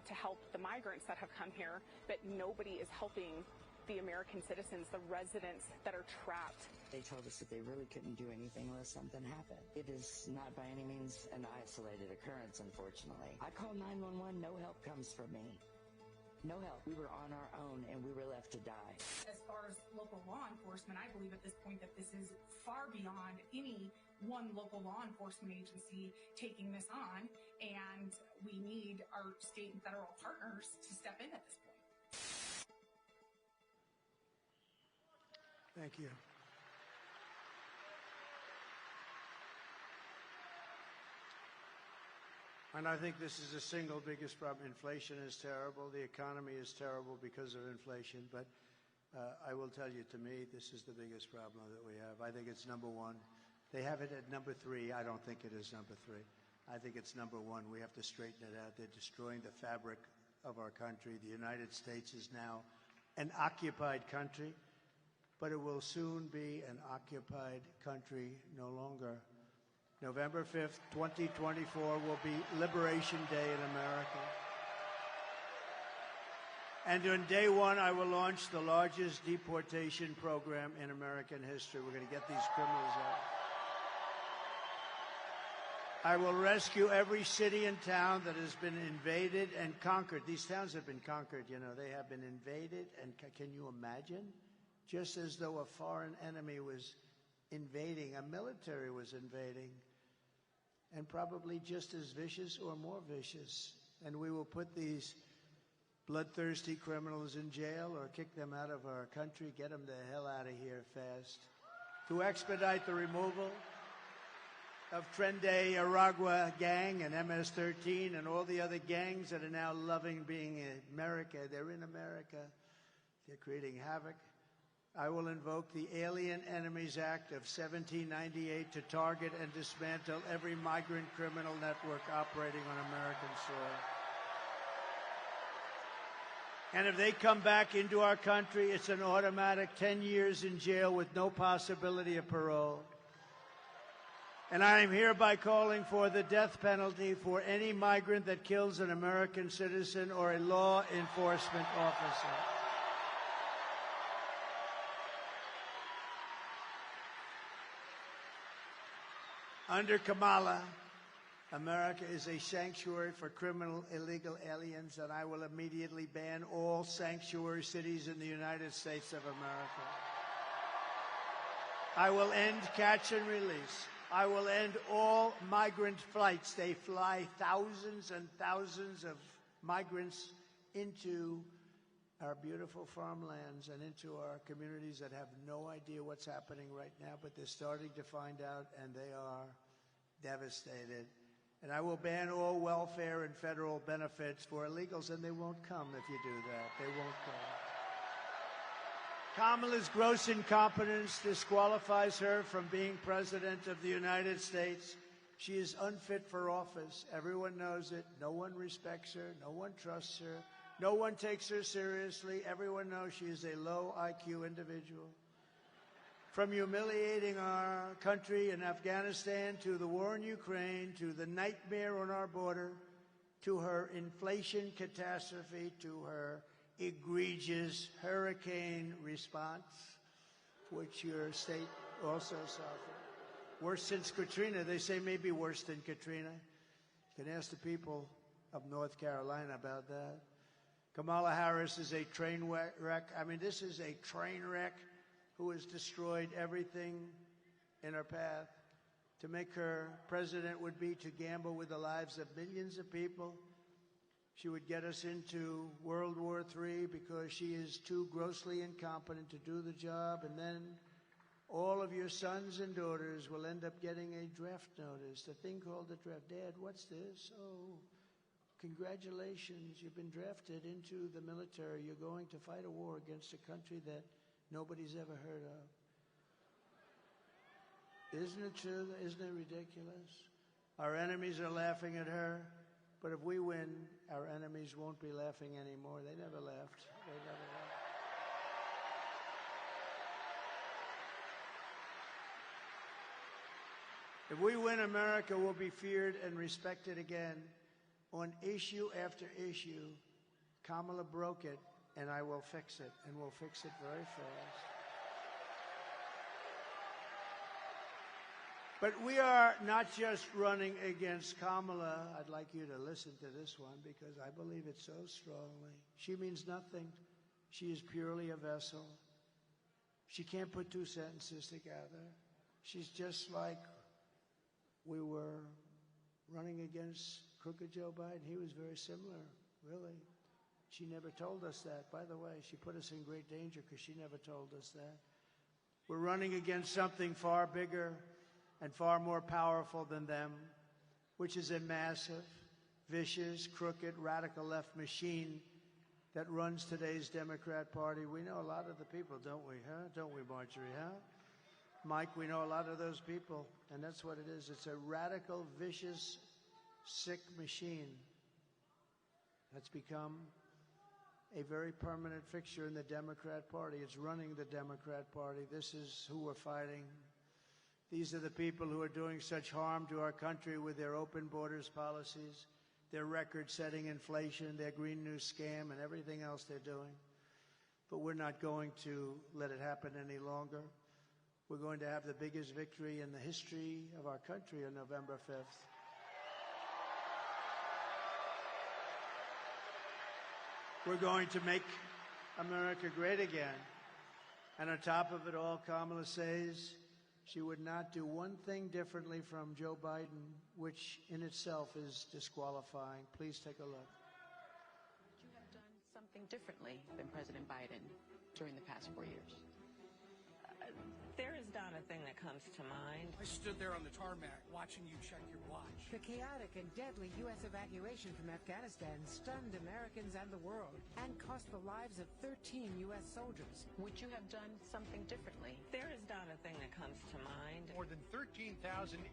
to help the migrants that have come here, but nobody is helping the American citizens, the residents that are trapped. They told us that they really couldn't do anything unless something happened. It is not by any means an isolated occurrence, unfortunately. I called 911, no help comes from me. No help. We were on our own and we were left to die. As far as local law enforcement, I believe at this point that this is far beyond any one local law enforcement agency taking this on, and we need our state and federal partners to step in at this point. Thank you. And I think this is the single biggest problem. Inflation is terrible. The economy is terrible because of inflation. But I will tell you, to me, this is the biggest problem that we have. I think it's number one. They have it at number three. I don't think it is number three. I think it's number one. We have to straighten it out. They're destroying the fabric of our country. The United States is now an occupied country, but it will soon be an occupied country no longer. November 5th, 2024 will be Liberation Day in America. And on day one, I will launch the largest deportation program in American history. We're going to get these criminals out. I will rescue every city and town that has been invaded and conquered. These towns have been conquered, you know. They have been invaded, and can you imagine? Just as though a foreign enemy was invading, a military was invading, and probably just as vicious or more vicious. And we will put these bloodthirsty criminals in jail or kick them out of our country, get them the hell out of here fast. To expedite the removal of Tren de Aragua gang and MS-13 and all the other gangs that are now loving being in America. They're in America. They're creating havoc. I will invoke the Alien Enemies Act of 1798 to target and dismantle every migrant criminal network operating on American soil. And if they come back into our country, it's an automatic 10 years in jail with no possibility of parole. And I am hereby calling for the death penalty for any migrant that kills an American citizen or a law enforcement officer. Under Kamala, America is a sanctuary for criminal illegal aliens, and I will immediately ban all sanctuary cities in the United States of America. I will end catch and release. I will end all migrant flights. They fly thousands and thousands of migrants into our beautiful farmlands and into our communities that have no idea what's happening right now, but they're starting to find out, and they are devastated. And I will ban all welfare and federal benefits for illegals, and they won't come if you do that. They won't come. Kamala's gross incompetence disqualifies her from being President of the United States. She is unfit for office. Everyone knows it. No one respects her. No one trusts her. No one takes her seriously. Everyone knows she is a low IQ individual. From humiliating our country in Afghanistan, to the war in Ukraine, to the nightmare on our border, to her inflation catastrophe, to her egregious hurricane response, which your state also suffered. Worse since Katrina. They say maybe worse than Katrina. You can ask the people of North Carolina about that. Kamala Harris is a train wreck. I mean, this is a train wreck who has destroyed everything in her path. To make her president would be to gamble with the lives of millions of people. She would get us into World War III because she is too grossly incompetent to do the job, and then all of your sons and daughters will end up getting a draft notice, the thing called the draft. Dad, what's this? Oh, congratulations, you've been drafted into the military. You're going to fight a war against a country that nobody's ever heard of. Isn't it true? Isn't it ridiculous? Our enemies are laughing at her, but if we win, our enemies won't be laughing anymore. They never laughed. They never laughed. If we win, America will be feared and respected again. On issue after issue, Kamala broke it, and I will fix it, and we'll fix it very fast. But we are not just running against Kamala. I'd like you to listen to this one because I believe it so strongly. She means nothing. She is purely a vessel. She can't put two sentences together. She's just like we were running against crooked Joe Biden. He was very similar, really. She never told us that. By the way, she put us in great danger because she never told us that. We're running against something far bigger and far more powerful than them, which is a massive, vicious, crooked, radical left machine that runs today's Democrat Party. We know a lot of the people, don't we, huh? Don't we, Marjorie, huh? Mike, we know a lot of those people, and that's what it is. It's a radical, vicious, sick machine that's become a very permanent fixture in the Democrat Party. It's running the Democrat Party. This is who we're fighting. These are the people who are doing such harm to our country with their open borders policies, their record-setting inflation, their Green New scam, and everything else they're doing. But we're not going to let it happen any longer. We're going to have the biggest victory in the history of our country on November 5th. We're going to make America great again. And on top of it all, Kamala says she would not do one thing differently from Joe Biden, which in itself is disqualifying. Please take a look. Would you have done something differently than President Biden during the past 4 years? There is not a thing that comes to mind. I stood there on the tarmac watching you check your watch. The chaotic and deadly U.S. evacuation from Afghanistan stunned Americans and the world and cost the lives of 13 U.S. soldiers. Would you have done something differently? There is not a thing that comes to mind. More than 13,000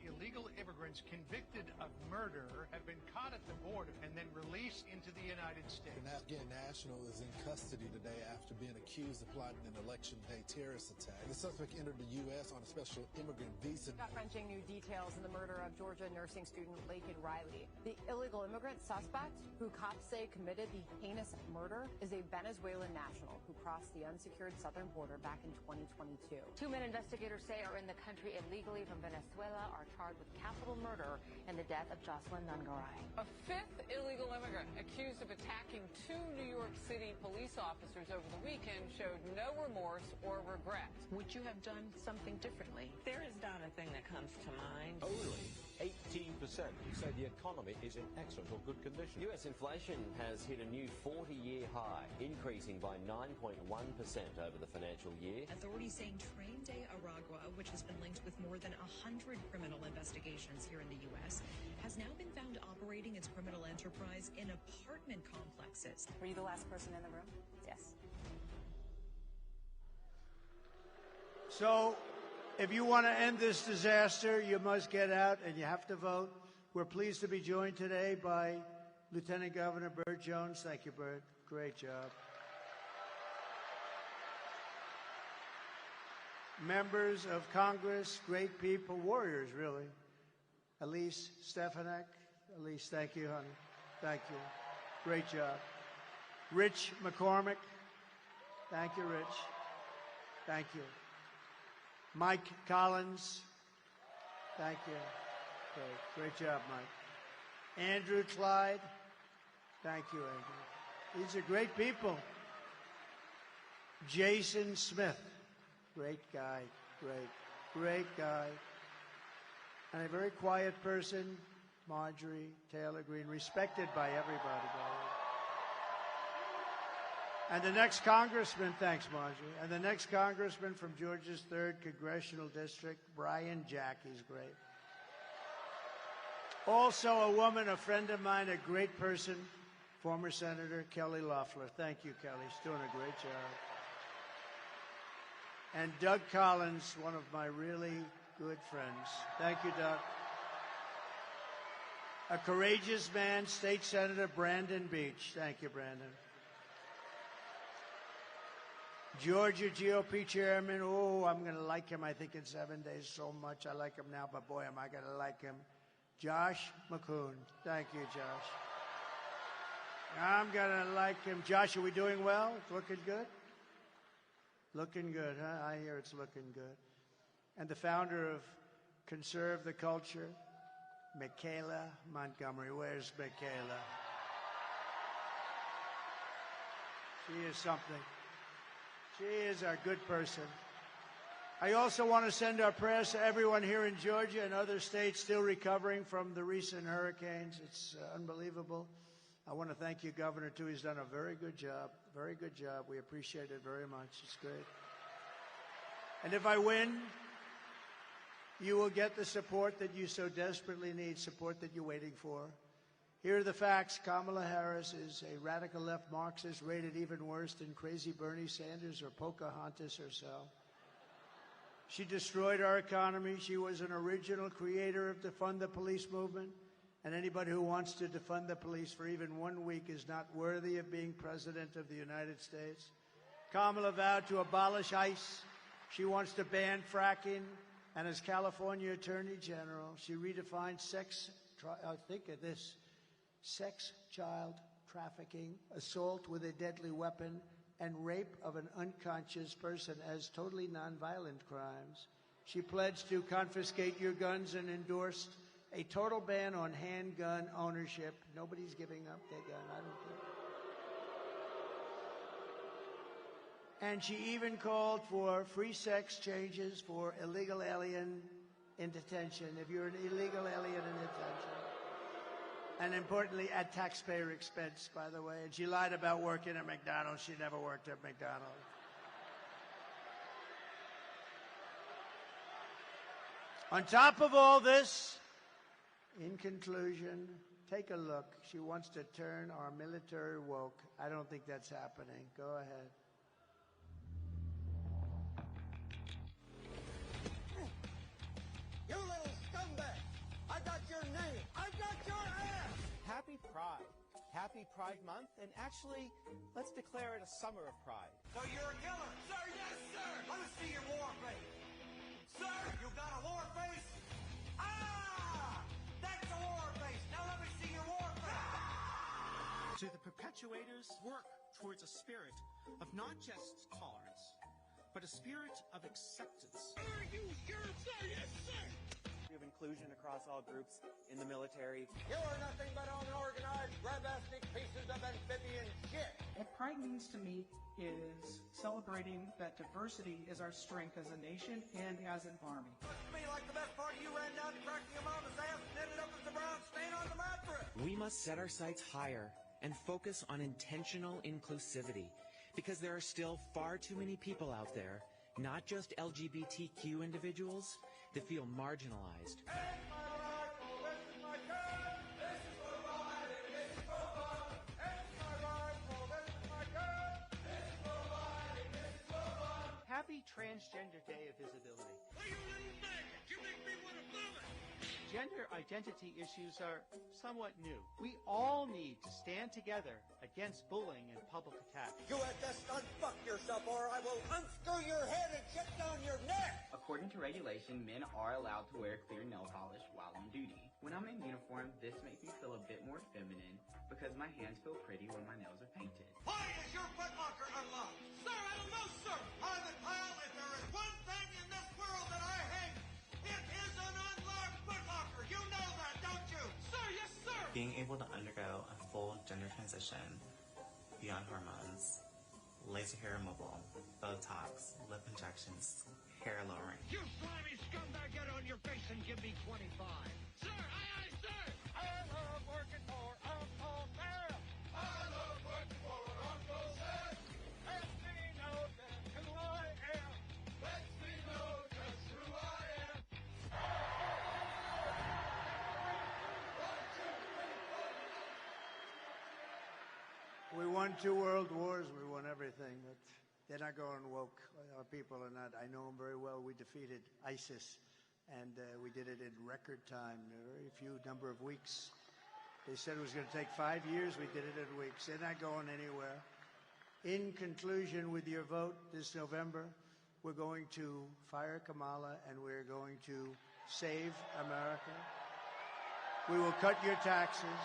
illegal immigrants convicted of murder have been caught at the border and then released into the United States. An Afghan national is in custody today after being accused of plotting an election day terrorist attack. The suspect entered the U.S. on a special immigrant visa. Gut-wrenching new details in the murder of Georgia nursing student Laken Riley. The illegal immigrant suspect, who cops say committed the heinous murder, is a Venezuelan national who crossed the unsecured southern border back in 2022. 2 men investigators say are in the country illegally from Venezuela are charged with capital murder in the death of Jocelyn Nungaray. A fifth illegal immigrant accused of attacking 2 New York City police officers over the weekend showed no remorse or regret. Would you have done something differently? There is not a thing that comes to mind. Only 18% say the economy is in excellent or good condition. U.S. inflation has hit a new 40-year high, increasing by 9.1% over the financial year. Authorities saying Train Day Aragua, which has been linked with more than 100 criminal investigations here in the U.S., has now been found operating its criminal enterprise in apartment complexes. Were you the last person in the room? Yes. So, if you want to end this disaster, you must get out and you have to vote. We're pleased to be joined today by Lieutenant Governor Burt Jones. Thank you, Burt. Great job. Members of Congress, great people, warriors, really. Elise Stefanik. Elise, thank you, honey. Thank you. Great job. Rich McCormick. Thank you, Rich. Thank you. Mike Collins. Thank you. Great job, Mike. Andrew Clyde. Thank you, Andrew. These are great people. Jason Smith. Great guy. Great guy. And a very quiet person, Marjorie Taylor Greene, respected by everybody. And the next congressman, thanks, Marjorie. And the next congressman from Georgia's 3rd Congressional District, Brian Jack. He's great. Also a woman, a friend of mine, a great person, former Senator Kelly Loeffler. Thank you, Kelly. She's doing a great job. And Doug Collins, one of my really good friends. Thank you, Doug. A courageous man, State Senator Brandon Beach. Thank you, Brandon. Georgia GOP Chairman, I'm going to like him, I think, in 7 days so much. I like him now, but boy, am I going to like him. Josh McCoon. Thank you, Josh. I'm going to like him. Josh, are we doing well? Looking good? Looking good, huh? I hear it's looking good. And the founder of Conserve the Culture, Michaela Montgomery. Where's Michaela? She is something. She is a good person. I also want to send our prayers to everyone here in Georgia and other states still recovering from the recent hurricanes. It's unbelievable. I want to thank you, Governor, too. He's done a very good job. Very good job. We appreciate it very much. It's great. And if I win, you will get the support that you so desperately need, support that you're waiting for. Here are the facts. Kamala Harris is a radical left Marxist rated even worse than crazy Bernie Sanders or Pocahontas herself. She destroyed our economy. She was an original creator of defund the police movement. And anybody who wants to defund the police for even 1 week is not worthy of being president of the United States. Kamala vowed to abolish ICE. She wants to ban fracking. And as California Attorney General, she redefined sex, child trafficking, assault with a deadly weapon, and rape of an unconscious person as totally nonviolent crimes. She pledged to confiscate your guns and endorsed a total ban on handgun ownership. Nobody's giving up their gun, I don't think. And she even called for free sex changes for illegal alien in detention, if you're an illegal alien in detention. And importantly, at taxpayer expense, by the way. And she lied about working at McDonald's. She never worked at McDonald's. On top of all this, in conclusion, take a look. She wants to turn our military woke. I don't think that's happening. Go ahead. You little scumbag! I got your name! I got your ass! Happy Pride. Happy Pride Month, and actually, let's declare it a summer of pride. So you're a killer? Sir, yes, sir! Let me see your war face. Sir, you got a war face? Ah! That's a war face! Now let me see your war face! To the perpetuators, work towards a spirit of not just tolerance, but a spirit of acceptance. Are you sure, sir? Yes, sir! Of inclusion across all groups in the military. You are nothing but unorganized, grabastic pieces of amphibian shit! What Pride means to me is celebrating that diversity is our strength as a nation and as an army. Looks to me like the best part of you ran down to crack your mama's ass and ended up as the brown stain on the mattress! We must set our sights higher and focus on intentional inclusivity, because there are still far too many people out there, not just LGBTQ individuals, that feel marginalized. Happy Transgender Day of Visibility. You little maggot! You make me want to vomit! Gender identity issues are somewhat new. We all need to stand together against bullying and public attack. You had best unfuck yourself or I will unscrew your head and check down your neck! According to regulation, men are allowed to wear clear nail polish while on duty. When I'm in uniform, this makes me feel a bit more feminine because my hands feel pretty when my nails are painted. Why is your footlocker unlocked? Sir, I don't know, sir! Private Kyle, if there is one thing in this world that I hate, it is an unlocked footlocker! You know that, don't you? Sir, yes, sir! Being beyond hormones, laser hair removal, Botox, lip injections, hair lowering. You slimy scumbag, get on your face and give me 25. Sir, aye, sir! I love working for Uncle Sam! I love working for Uncle Sam! Let me know just who I am! Let me know just who I am! We won 2 world wars. We won everything. But they're not going woke. Our people are not. I know them very well. We defeated ISIS, and we did it in record time, a very few number of weeks. They said it was going to take 5 years. We did it in weeks. They're not going anywhere. In conclusion, with your vote this November, we're going to fire Kamala, and we're going to save America. We will cut your taxes,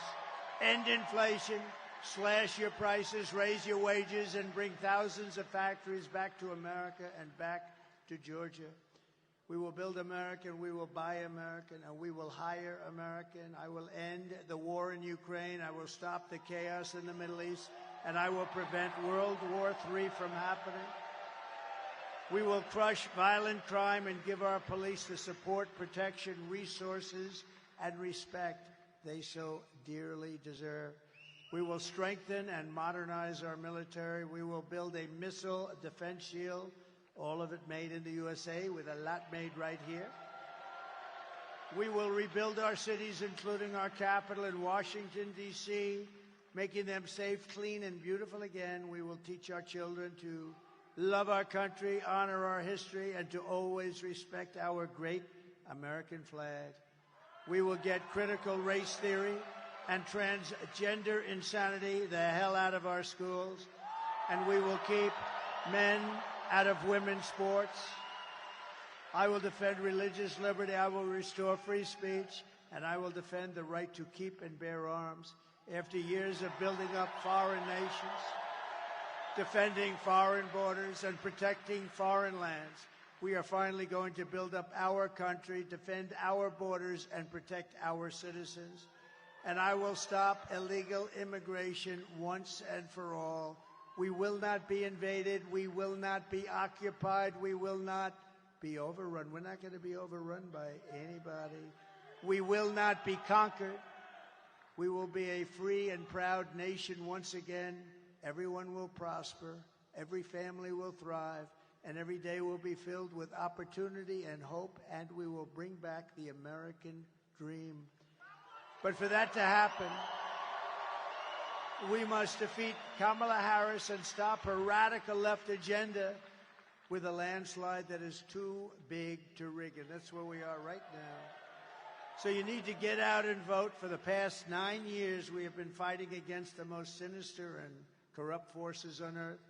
end inflation, slash your prices, raise your wages, and bring thousands of factories back to America and back to Georgia. We will build American, we will buy American, and we will hire American. I will end the war in Ukraine. I will stop the chaos in the Middle East, and I will prevent World War III from happening. We will crush violent crime and give our police the support, protection, resources, and respect they so dearly deserve. We will strengthen and modernize our military. We will build a missile defense shield, all of it made in the USA, with a lot made right here. We will rebuild our cities, including our capital in Washington, D.C., making them safe, clean, and beautiful again. We will teach our children to love our country, honor our history, and to always respect our great American flag. We will get critical race theory and transgender insanity the hell out of our schools, and we will keep men out of women's sports. I will defend religious liberty, I will restore free speech, and I will defend the right to keep and bear arms. After years of building up foreign nations, defending foreign borders, and protecting foreign lands, we are finally going to build up our country, defend our borders, and protect our citizens. And I will stop illegal immigration once and for all. We will not be invaded. We will not be occupied. We will not be overrun. We're not going to be overrun by anybody. We will not be conquered. We will be a free and proud nation once again. Everyone will prosper. Every family will thrive. And every day will be filled with opportunity and hope. And we will bring back the American dream. But for that to happen, we must defeat Kamala Harris and stop her radical left agenda with a landslide that is too big to rig. And that's where we are right now. So you need to get out and vote. For the past 9 years, we have been fighting against the most sinister and corrupt forces on earth.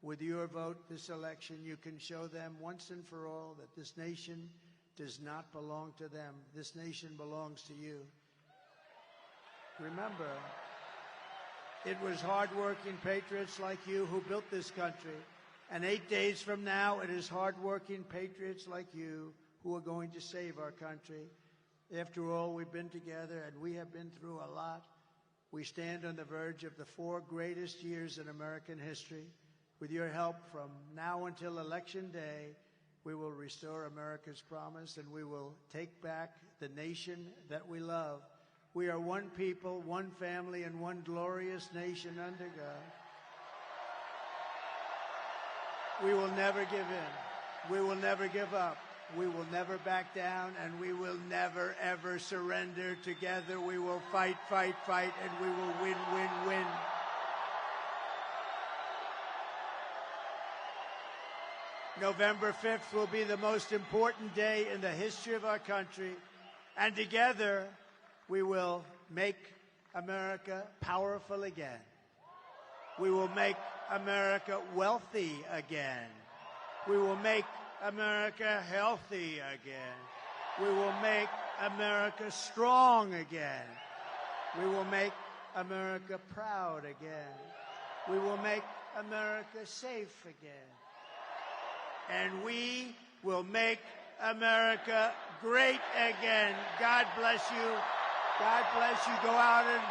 With your vote this election, you can show them once and for all that this nation does not belong to them. This nation belongs to you. Remember, it was hard-working patriots like you who built this country. And 8 days from now, it is hard-working patriots like you who are going to save our country. After all, we've been together, and we have been through a lot. We stand on the verge of the 4 greatest years in American history. With your help, from now until Election Day, we will restore America's promise, and we will take back the nation that we love. We are one people, one family, and one glorious nation under God. We will never give in. We will never give up. We will never back down, and we will never, ever surrender. Together we will fight, fight, fight, and we will win, win, win. November 5th will be the most important day in the history of our country, and together we will make America powerful again. We will make America wealthy again. We will make America healthy again. We will make America strong again. We will make America proud again. We will make America safe again. And we will make America great again. God bless you. God bless you. Go out and